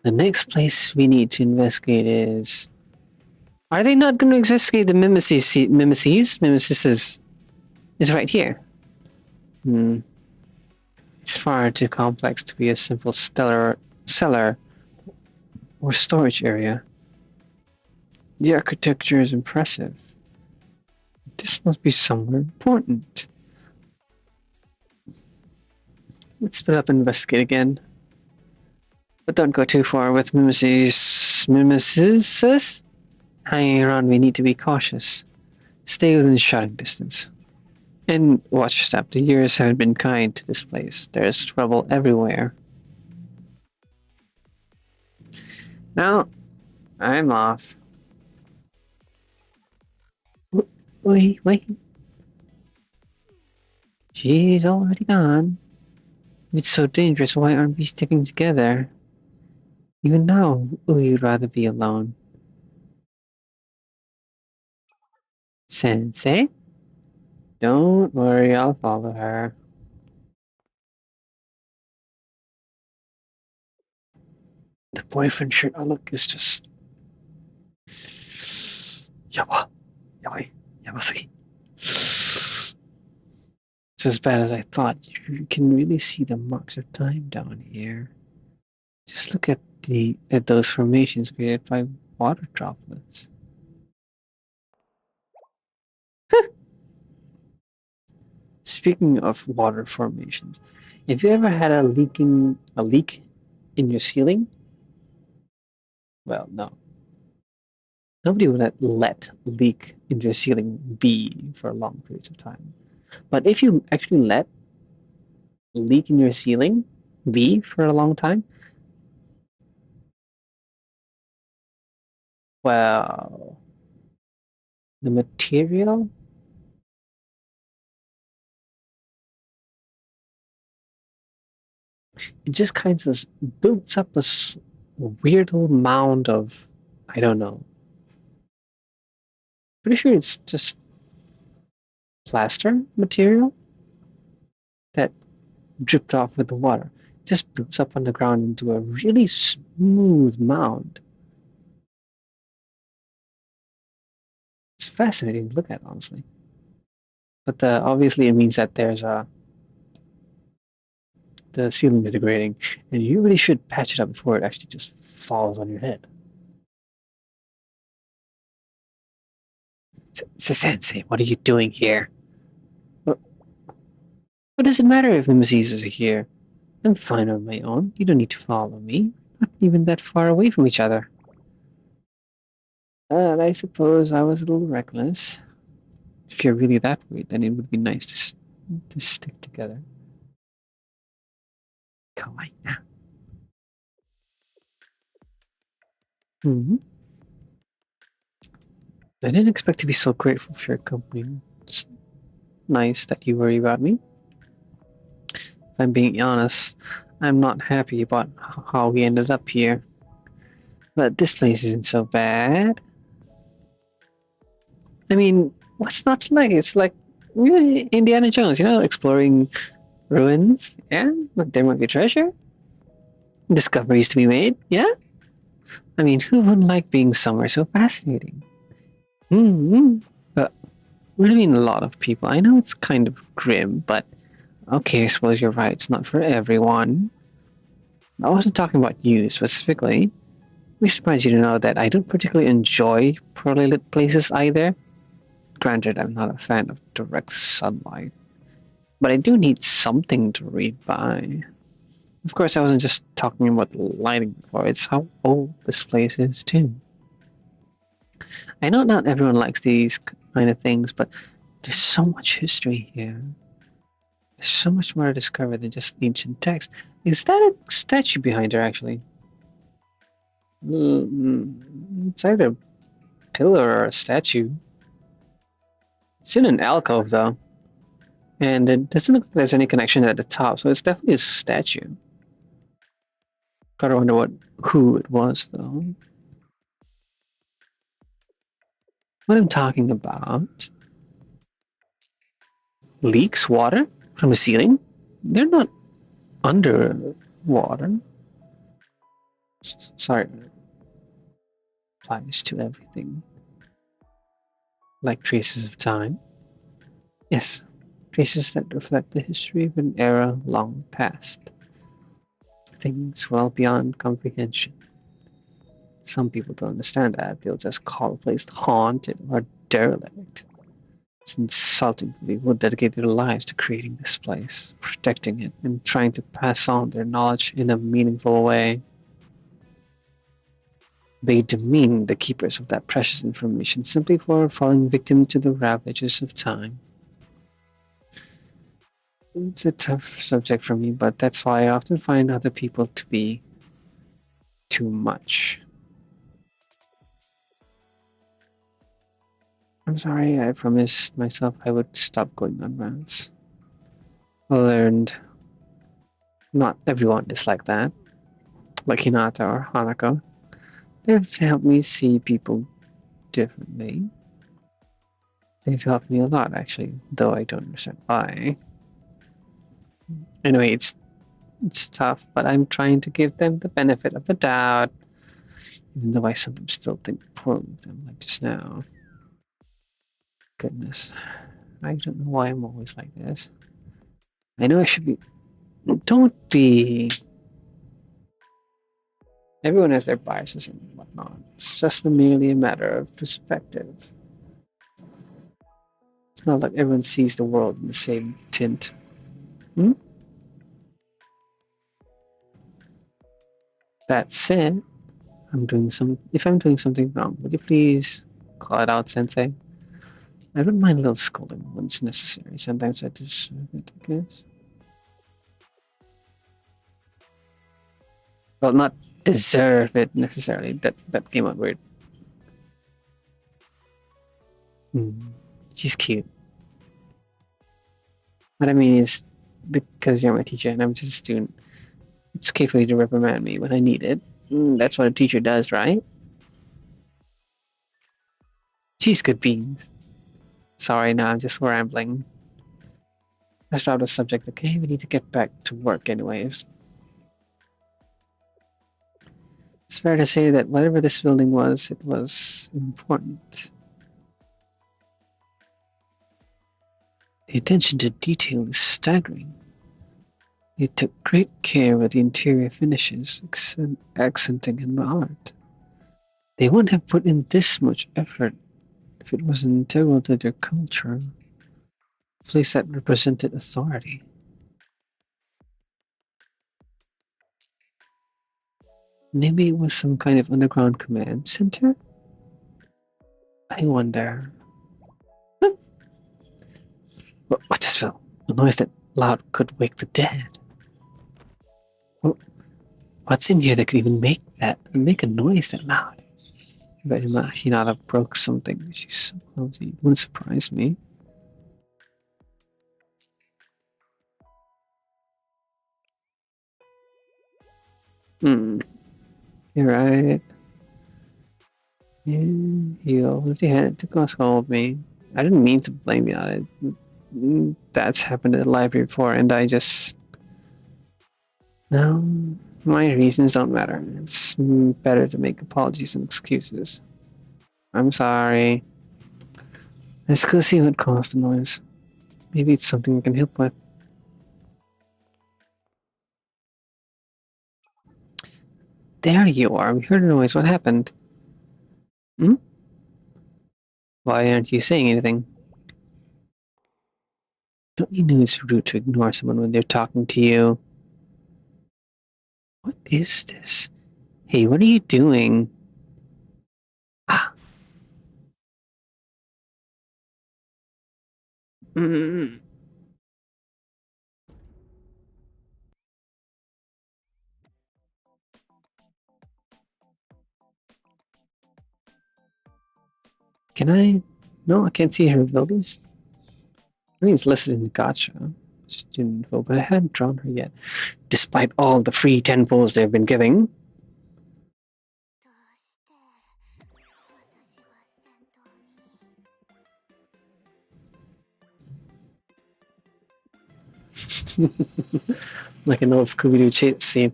The next place we need to investigate is... Are they not going to investigate the Mimesis? Mimesis is right here. It's far too complex to be a simple cellar or storage area. The architecture is impressive. This must be somewhere important. Let's split up and investigate again. But don't go too far with Mimesis. Hanging around, we need to be cautious. Stay within shouting distance. And watch your step. The years haven't been kind to this place. There's trouble everywhere. Now, I'm off. Wait. She's already gone. If it's so dangerous, why aren't we sticking together? Even now, we'd rather be alone. Sensei? Don't worry, I'll follow her. The boyfriend shirt look is just... Yabasaki. It's as bad as I thought. You can really see the marks of time down here. Just look at those formations created by water droplets. Speaking of water formations, have you ever had a leak in your ceiling? Well, no. Nobody would let leak in your ceiling be for long periods of time. But if you actually let leak in your ceiling be for a long time, well, the material it just kind of builds up a weird little mound of, I don't know. Pretty sure it's just plaster material that dripped off with the water. It just builds up on the ground into a really smooth mound. It's fascinating to look at, honestly. But obviously, it means that there's the ceiling is degrading, and you really should patch it up before it actually just falls on your head. Sensei, what are you doing here? What, what does it matter if Mrs. is here? I'm fine on my own. You don't need to follow me. Not even that far away from each other. I suppose I was a little reckless. If you're really that worried, then it would be nice to stick together. Kawaii. Mm-hmm. I didn't expect to be so grateful for your company. It's nice that you worry about me. If I'm being honest, I'm not happy about how we ended up here. But this place isn't so bad. I mean, what's not to like? It's like Indiana Jones, exploring ruins. Yeah, but there might be treasure, discoveries to be made. Yeah, I mean, who wouldn't like being somewhere so fascinating? Hmm. But we mean a lot of people. I know it's kind of grim, but okay, I suppose you're right. It's not for everyone. I wasn't talking about you specifically. We surprised you to know that I don't particularly enjoy poorly lit places either. Granted, I'm not a fan of direct sunlight, but I do need something to read by. Of course, I wasn't just talking about the lighting before, it's how old this place is, too. I know not everyone likes these kind of things, but there's so much history here. There's so much more to discover than just ancient text. Is that a statue behind her, actually? It's either a pillar or a statue. It's in an alcove, though. And it doesn't look like there's any connection at the top, so it's definitely a statue. Gotta wonder who it was, though. What I'm talking about? Leaks water from the ceiling? They're not underwater. Sorry, applies to everything. Like traces of time. Yes, traces that reflect the history of an era long past. Things well beyond comprehension. Some people don't understand that. They'll just call a place haunted or derelict. It's insulting to people who dedicate their lives to creating this place, protecting it, and trying to pass on their knowledge in a meaningful way. They demean the keepers of that precious information simply for falling victim to the ravages of time. It's a tough subject for me, but that's why I often find other people to be too much. I'm sorry, I promised myself I would stop going on rants. I learned not everyone is like that, like Hinata or Hanako. They've helped me see people differently. They've helped me a lot, actually, though I don't understand why. Anyway, it's tough, but I'm trying to give them the benefit of the doubt, even though I sometimes still think poorly of them, like just now. Goodness, I don't know why I'm always like this. I know I should be. Don't be. Everyone has their biases and whatnot. It's just merely a matter of perspective. It's not like everyone sees the world in the same tint. Hmm? That said, if I'm doing something wrong, would you please call it out, Sensei? I don't mind a little scolding when it's necessary. Sometimes I deserve it, I guess. Well, not deserve it necessarily. That came out weird. She's cute. What I mean is, because you're my teacher and I'm just a student, it's okay for you to reprimand me when I need it. That's what a teacher does, right? She's good beans. Sorry, now I'm just rambling. Let's drop the subject, okay? We need to get back to work anyways. It's fair to say that whatever this building was, it was important. The attention to detail is staggering. They took great care with the interior finishes, accenting and art. They wouldn't have put in this much effort if it was integral to their culture, a place that represented authority. Maybe it was some kind of underground command center? I wonder. What just fell? A noise that loud could wake the dead. What's in here that could even make a noise that loud? But he not have broke something. She's so clumsy. It wouldn't surprise me. Hmm. You're right. Yeah, you already had to go scold me. I didn't mean to blame you on it. That's happened at the library before, and I just. No, my reasons don't matter. It's better to make apologies and excuses. I'm sorry. Let's go see what caused the noise. Maybe it's something I can help with. There you are. We heard a noise. What happened? Hmm? Why aren't you saying anything? Don't you know it's rude to ignore someone when they're talking to you? What is this? Hey, what are you doing? Ah. Mm. Can I? No, I can't see her abilities. I mean, it's listed in the gotcha. Student info, but I haven't drawn her yet. Despite all the free temples they've been giving. Like an old Scooby-Doo chase scene.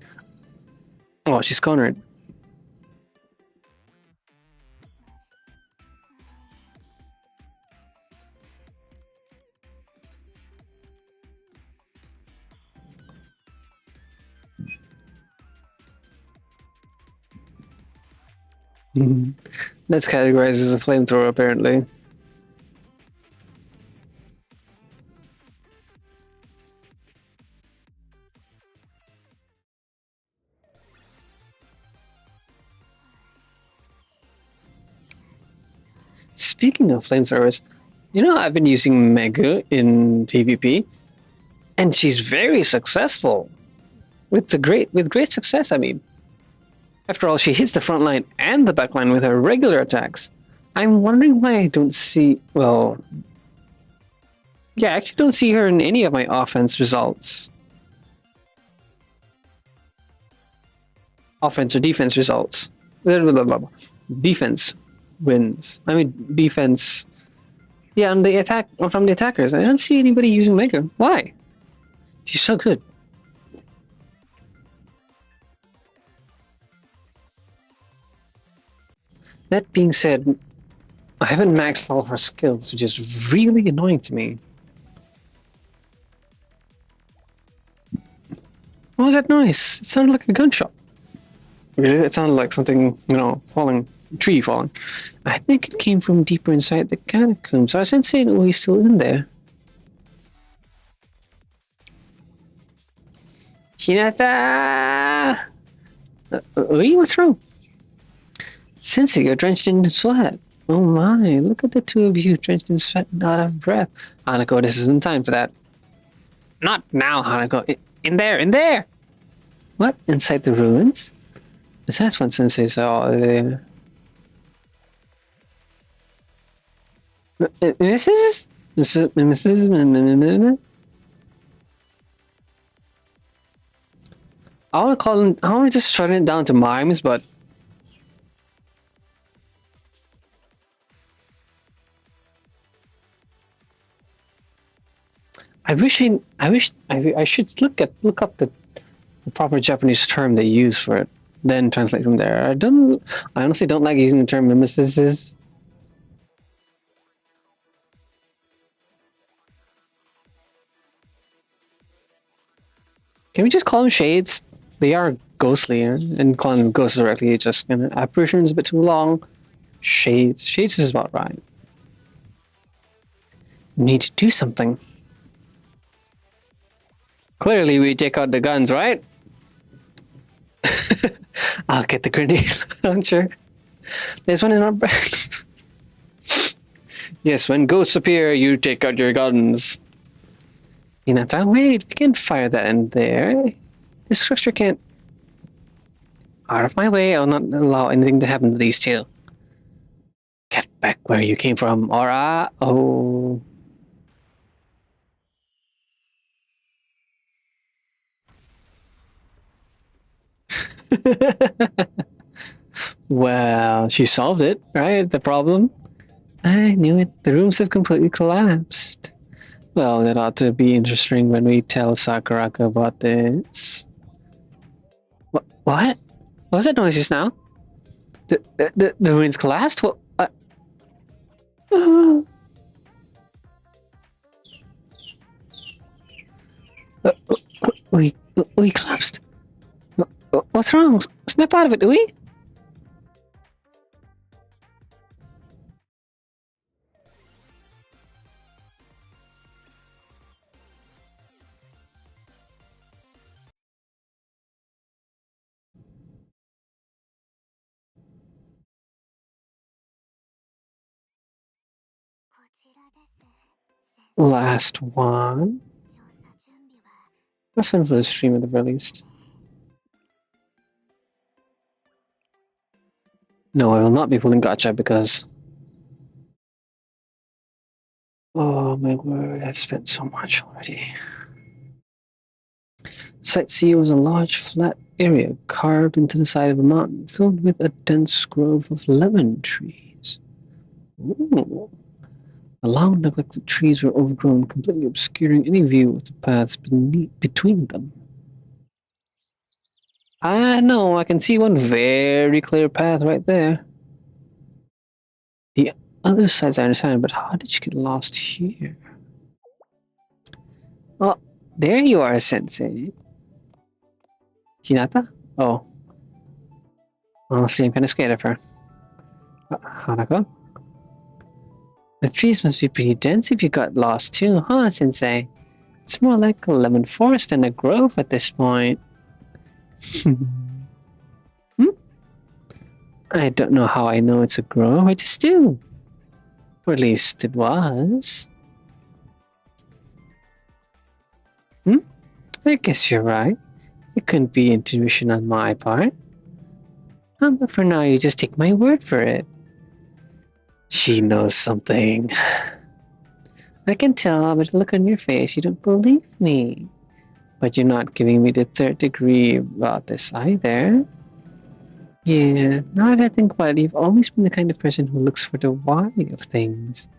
Oh, she's cornered. That's categorized as a flamethrower, apparently. Speaking of flamethrowers, you know I've been using Mega in PvP, and she's very successful. With great success, I mean. After all, she hits the front line and the back line with her regular attacks. I'm wondering why I don't see. Well, yeah, I actually don't see her in any of my offense results. Offense or defense results. Blah, blah, blah, blah. Defense wins. I mean, defense. Yeah, on the attack from the attackers. I don't see anybody using Mega. Why? She's so good. That being said, I haven't maxed all her skills, which is really annoying to me. What was that noise? It sounded like a gunshot. Really? It sounded like something, falling, tree falling. I think it came from deeper inside the catacombs. Our sensei is still in there. Hinata! What's wrong? Sensei, you're drenched in sweat. Oh my, look at the two of you drenched in sweat and out of breath. Hanako, this isn't time for that. Not now, Hanako. In there, in there! What? Inside the ruins? Is that what Sensei saw there? Mrs.? Mrs. I want to call him. I want to just shut it down to mimes, but I should look up the proper Japanese term they use for it, then translate from there. I honestly don't like using the term mimesis. Can we just call them shades? They are ghostly, and calling them ghosts directly is just apparitions a bit too long. Shades. Shades is about right. We need to do something. Clearly, we take out the guns, right? I'll get the grenade launcher. There's one in our bags. Yes, when ghosts appear, you take out your guns. Hinata, wait, we can't fire that in there. This structure can't. Out of my way, I'll not allow anything to happen to these two. Get back where you came from, Aura. Oh. Well, she solved it, right? The problem? I knew it. The rooms have completely collapsed. Well, that ought to be interesting when we tell Sakuraka about this. What? What was that noise just now? The ruins collapsed? What? We collapsed. What's wrong? Snap out of it, do we? Last one. That's fun for the stream at the very least. No, I will not be pulling gacha because. Oh my word, I've spent so much already. Site C was a large flat area carved into the side of a mountain filled with a dense grove of lemon trees. Ooh. The long neglected trees were overgrown, completely obscuring any view of the paths between them. I know, I can see one very clear path right there. The other sides I understand, but how did you get lost here? Oh, there you are, Sensei. Hinata? Oh. Honestly, I'm kind of scared of her. Hanako? The trees must be pretty dense if you got lost too, huh, Sensei? It's more like a lemon forest than a grove at this point. I don't know how I know it's a grove, I just do. Or at least it was. I guess you're right. It couldn't be intuition on my part. But for now, you just take my word for it. She knows something. I can tell by the look on your face you don't believe me. But you're not giving me the third degree about this either. Yeah, now that I think about it, you've always been the kind of person who looks for the why of things.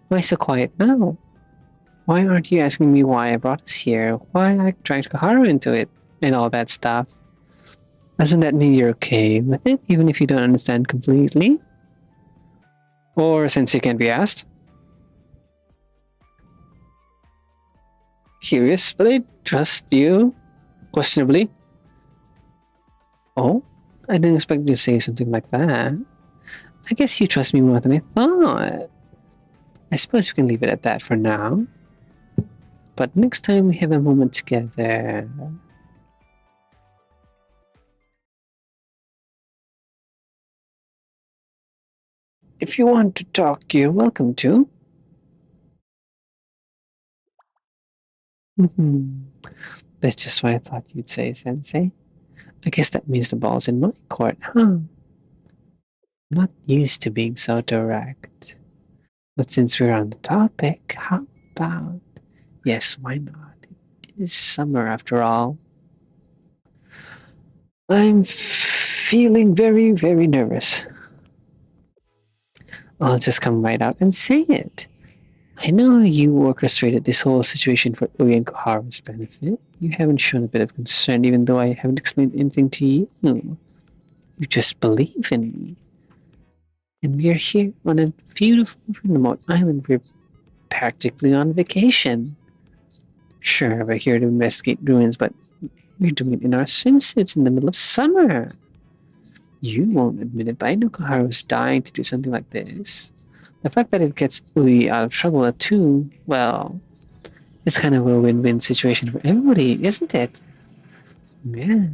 Why so quiet now? Why aren't you asking me why I brought us here? Why I dragged Kaharu into it? And all that stuff. Doesn't that mean you're okay with it, even if you don't understand completely? Or since you can't be asked? Curious, but I trust you. Questionably. Oh? I didn't expect you to say something like that. I guess you trust me more than I thought. I suppose we can leave it at that for now. But next time we have a moment together. If you want to talk, you're welcome to. That's just what I thought you'd say, Sensei. I guess that means the ball's in my court, huh? I'm not used to being so direct. But since we're on the topic, how about... Yes, why not? It is summer after all. I'm feeling very, very nervous. I'll just come right out and say it. I know you orchestrated this whole situation for Ui and Koharu's benefit. You haven't shown a bit of concern even though I haven't explained anything to you. You just believe in me. And we are here on a beautiful remote island. We're practically on vacation. Sure, we're here to investigate ruins, but We're doing it in our swimsuits in the middle of summer. You won't admit it, but I know Koharu's dying to do something like this. The fact that it gets Ui out of trouble too, well, it's kind of a win-win situation for everybody, isn't it? Yeah,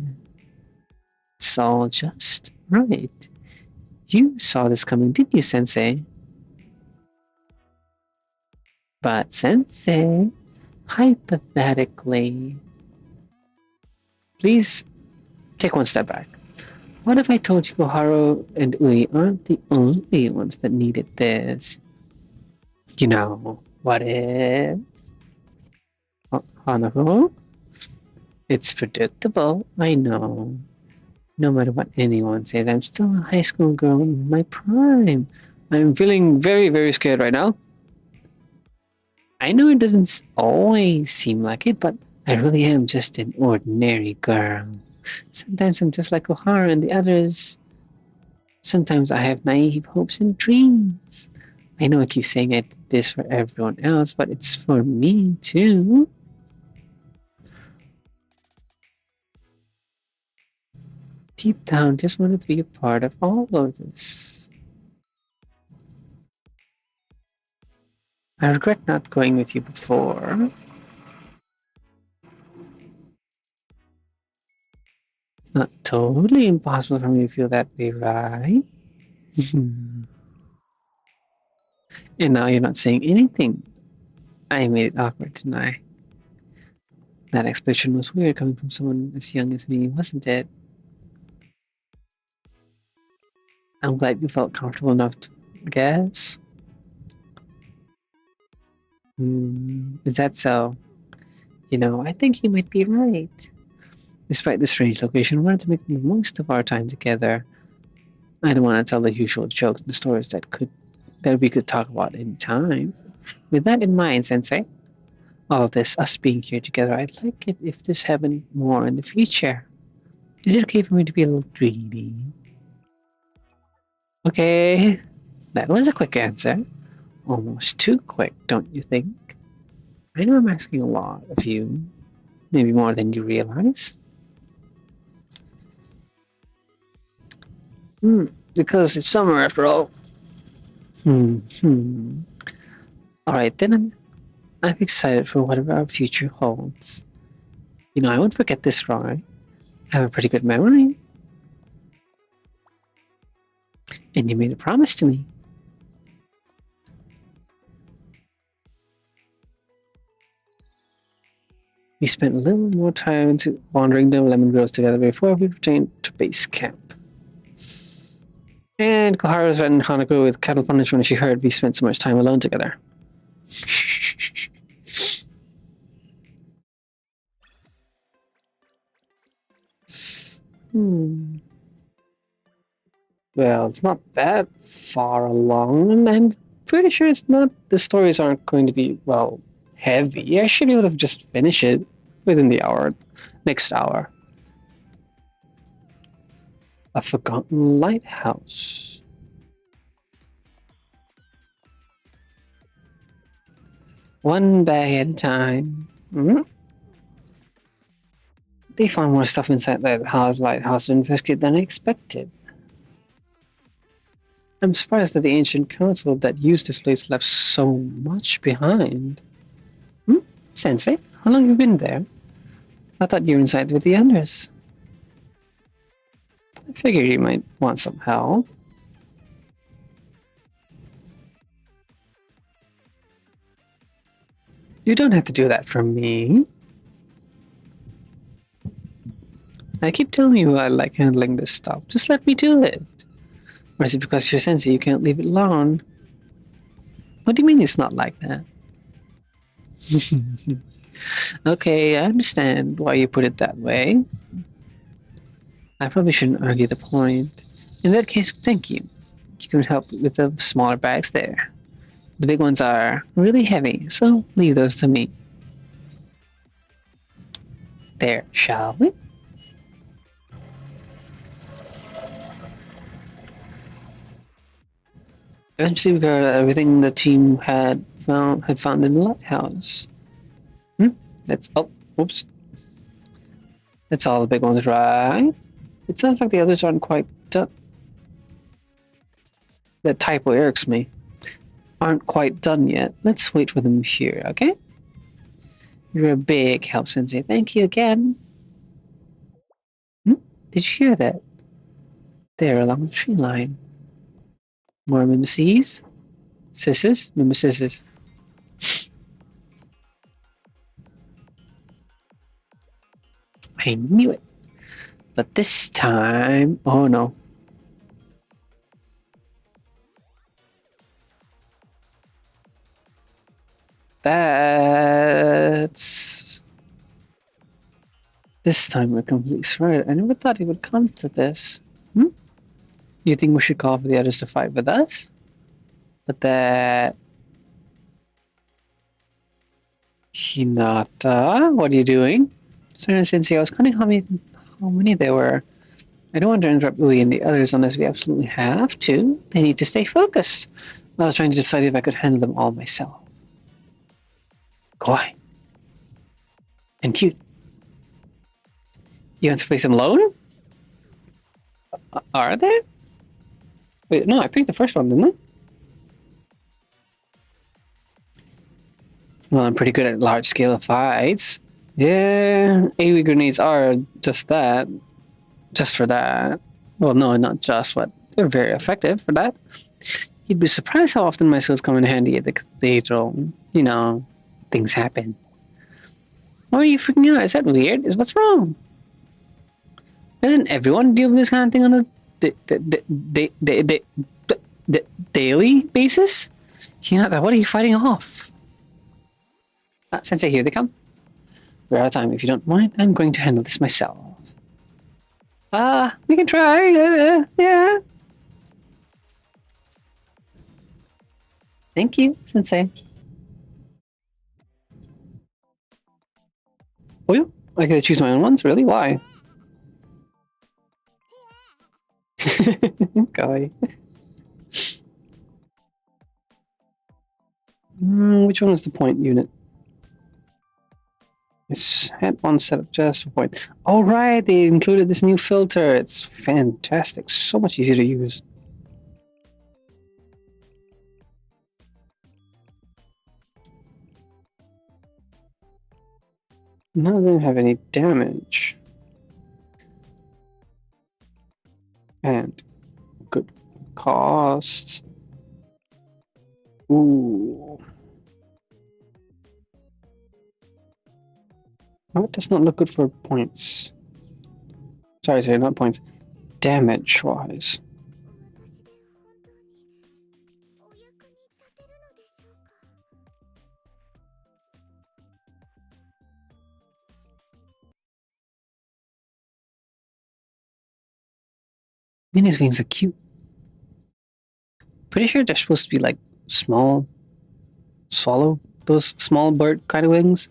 it's all just right. You saw this coming, didn't you, Sensei? But Sensei, hypothetically, please take one step back. What if I told you Koharu and Ui aren't the only ones that needed this? You know, what if? Hanako? It's predictable, I know. No matter what anyone says, I'm still a high school girl in my prime. I'm feeling very, very scared right now. I know it doesn't always seem like it, but I really am just an ordinary girl. Sometimes I'm just like O'Hara and the others. Sometimes I have naive hopes and dreams. I know I keep saying I did this for everyone else, but it's for me too. Deep down, just wanted to be a part of all of this. I regret not going with you before. It's not totally impossible for me to feel that way, right? And now you're not saying anything. I made it awkward, didn't I? That expression was weird coming from someone as young as me, wasn't it? I'm glad you felt comfortable enough to guess. Is that so? You know, I think you might be right. Despite the strange location, I wanted to make the most of our time together. I don't want to tell the usual jokes and stories that we could talk about any time. With that in mind, Sensei, all of this, us being here together, I'd like it if this happened more in the future. Is it okay for me to be a little greedy? Okay, that was a quick answer. Almost too quick, don't you think? I know I'm asking a lot of you, maybe more than you realize. Because it's summer after all. Alright, then I'm excited for whatever our future holds. You know, I won't forget this, right? I have a pretty good memory. And you made a promise to me. We spent a little more time wandering the lemon groves together before we returned to base camp. And Koharu threatened Hanako with cattle punishment when she heard we spent so much time alone together. Well, it's not that far along, and I'm pretty sure it's not. The stories aren't going to be, well, heavy. I should be able to just finish it within the next hour. A forgotten lighthouse. One bag at a time. They found more stuff inside that lighthouse to investigate than I expected. I'm surprised that the ancient council that used this place left so much behind. Sensei, how long have you been there? I thought you were inside with the others. I figured you might want some help. You don't have to do that for me. I keep telling you I like handling this stuff. Just let me do it. Or is it because you're Sensei you can't leave it alone? What do you mean it's not like that? Okay, I understand why you put it that way. I probably shouldn't argue the point. In that case, thank you. You can help with the smaller bags there. The big ones are really heavy, so leave those to me. There, shall we? Eventually, we got everything the team had found in the lighthouse. Oops. That's all the big ones, right? It sounds like the others aren't quite done. That typo irks me. Aren't quite done yet. Let's wait for them here, okay? You're a big help, Sensei. Thank you again. Hmm? Did you hear that? There, along the tree line. More mimeses? Sisses? Mimesis. I knew it. But this time... Oh no. That's... This time we're completely surrounded. I never thought it would come to this. Hmm? You think we should call for the others to fight with us? But that... Hinata, what are you doing? Sorry, Sensei, I was counting how many there were. I don't want to interrupt Ui and the others unless we absolutely have to. They need to stay focused. I was trying to decide if I could handle them all myself. Kawaii. And cute. You want to face them alone? Are there? Wait, no, I picked the first one, didn't I? Well, I'm pretty good at large-scale fights. Yeah, AoE grenades are just that. Just for that. Well, no, not just, but they're very effective for that. You'd be surprised how often my skills come in handy at the cathedral. You know, things happen. Why are you freaking out? Is that weird? What's wrong? Doesn't everyone deal with this kind of thing on a daily basis? Hinata, what are you fighting off? Sensei, here they come. We're out of time. If you don't mind, I'm going to handle this myself. We can try. Yeah. Thank you, Sensei. Oh, yeah? I get to choose my own ones? Really? Why? Guy. Which one was the point unit? It's had one set up just for point. Oh, right, they included this new filter. It's fantastic. So much easier to use. None of them have any damage. And good cost. Ooh. Oh, it does not look good for points. Sorry, not points. Damage-wise. Minnie's wings are cute. Pretty sure they're supposed to be like small swallow. Those small bird kind of wings.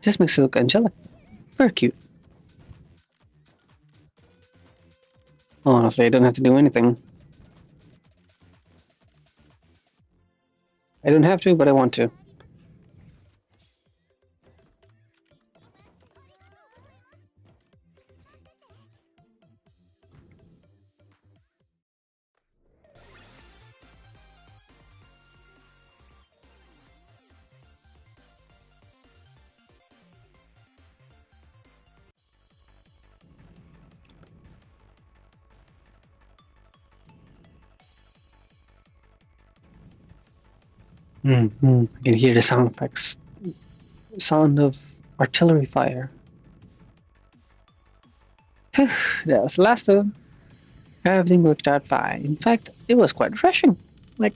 Just makes it look angelic. Very cute. Honestly, I don't have to do anything. I don't have to, but I want to. I can hear the sound effects. Sound of artillery fire. That was the last of them. Everything worked out fine. In fact, it was quite refreshing. Like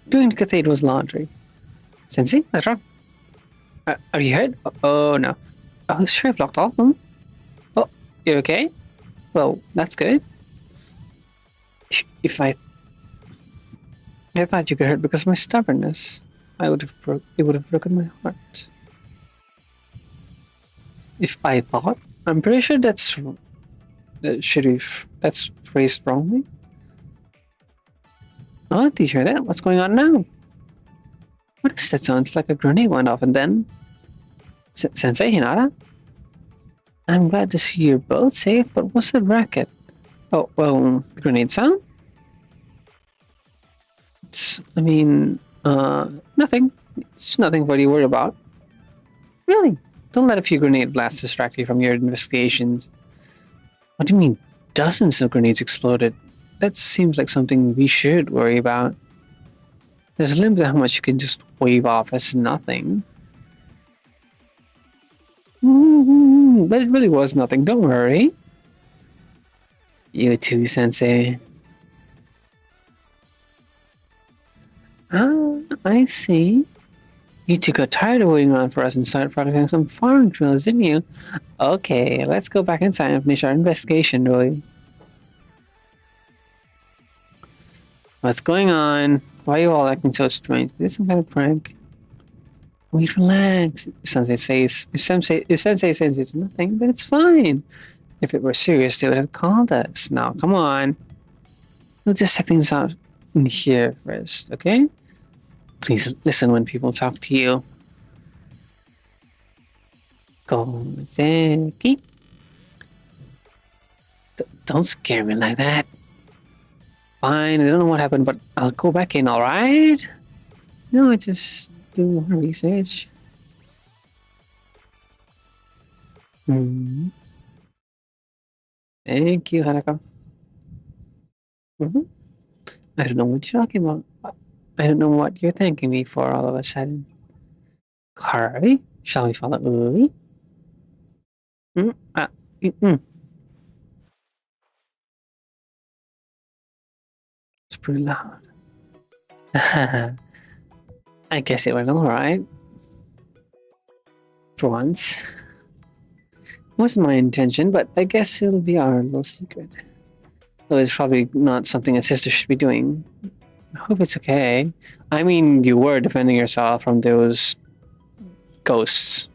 doing the cathedral's laundry. Sensei, what's wrong? Are you hurt? Oh no. Oh, sure, I've blocked all of them. Oh, you okay? Well, that's good. If I thought you got hurt because of my stubbornness, it would have broken my heart. If I thought, I'm pretty sure that's that's phrased wrongly. Oh, did you hear that? What's going on now? What is that sound? It's like a grenade went off and then... Sensei, Hinata? I'm glad to see you're both safe, but what's the racket? Oh, well, the grenade sound? I mean, nothing. It's nothing for you to worry about. Really? Don't let a few grenade blasts distract you from your investigations. What do you mean, dozens of grenades exploded? That seems like something we should worry about. There's a limit to how much you can just wave off as nothing. But it really was nothing, don't worry. You too, Sensei. Ah, I see. You two got tired of waiting around for us and started practicing some farm drills, didn't you? Okay, let's go back inside and finish our investigation, Roy. What's going on? Why are you all acting so strange? Is this some kind of prank? Wait, relax. If Sensei says it's nothing, then it's fine. If it were serious, they would have called us. Now, come on. We'll just check things out in here first, okay? Please listen when people talk to you. Koseki. Don't scare me like that. Fine, I don't know what happened, but I'll go back in, alright? No, I just do more research. Thank you, Hanako. I don't know what you're talking about. I don't know what you're thanking me for all of a sudden. Hurry, shall we follow Uri? Mm, ah, mm. It's pretty loud. I guess it went alright. For once. Wasn't my intention, but I guess it'll be our little secret. Though it's probably not something a sister should be doing. I hope it's okay. I mean, you were defending yourself from those ghosts.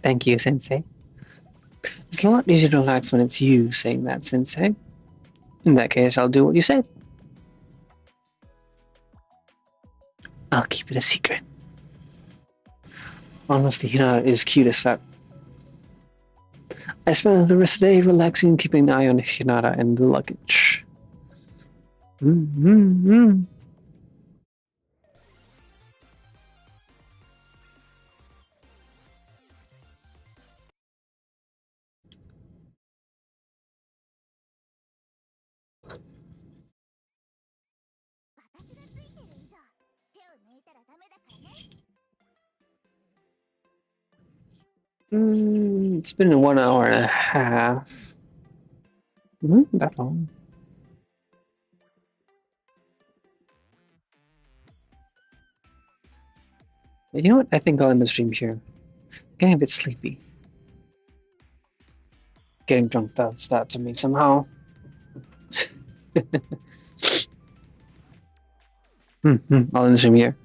Thank you, Sensei. It's a lot easier to relax when it's you saying that, Sensei. In that case, I'll do what you said. I'll keep it a secret. Honestly, Hinata is cute as fuck. I spent the rest of the day relaxing and keeping an eye on Hinata and the luggage. It's been 1 hour and a half. That long. You know what? I think I'll end the stream here. Getting a bit sleepy. Getting drunk does that to me somehow. I'll end the stream here.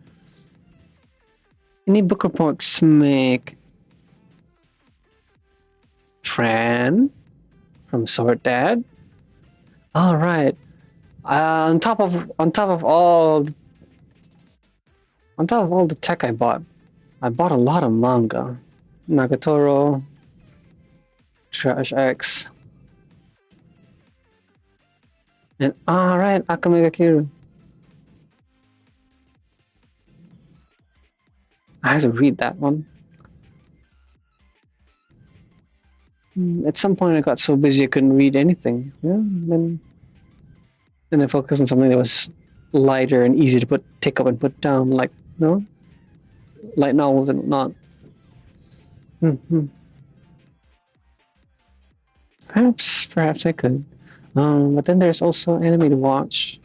Any book reports make Fran from Sword Dad? All right. On top of all the tech I bought a lot of manga. Nagatoro, Trash X, and all right, Akame ga Kiru. I have to read that one. At some point, I got so busy I couldn't read anything. Yeah, then I focused on something that was lighter and easy to take up and put down, like light novels and whatnot. Perhaps I could. But then there's also anime to watch.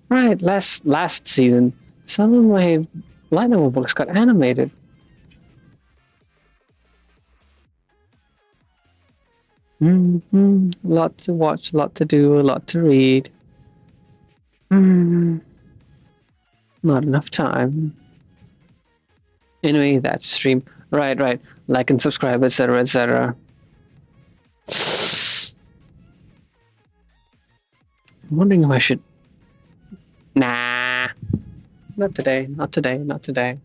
Right, last season, some of my light novel books got animated. Lot to watch, lot to do, a lot to read. Not enough time. Anyway, that's stream. Right. Like and subscribe, etc., etc. I'm wondering if I should. Nah. Not today. Not today. Not today.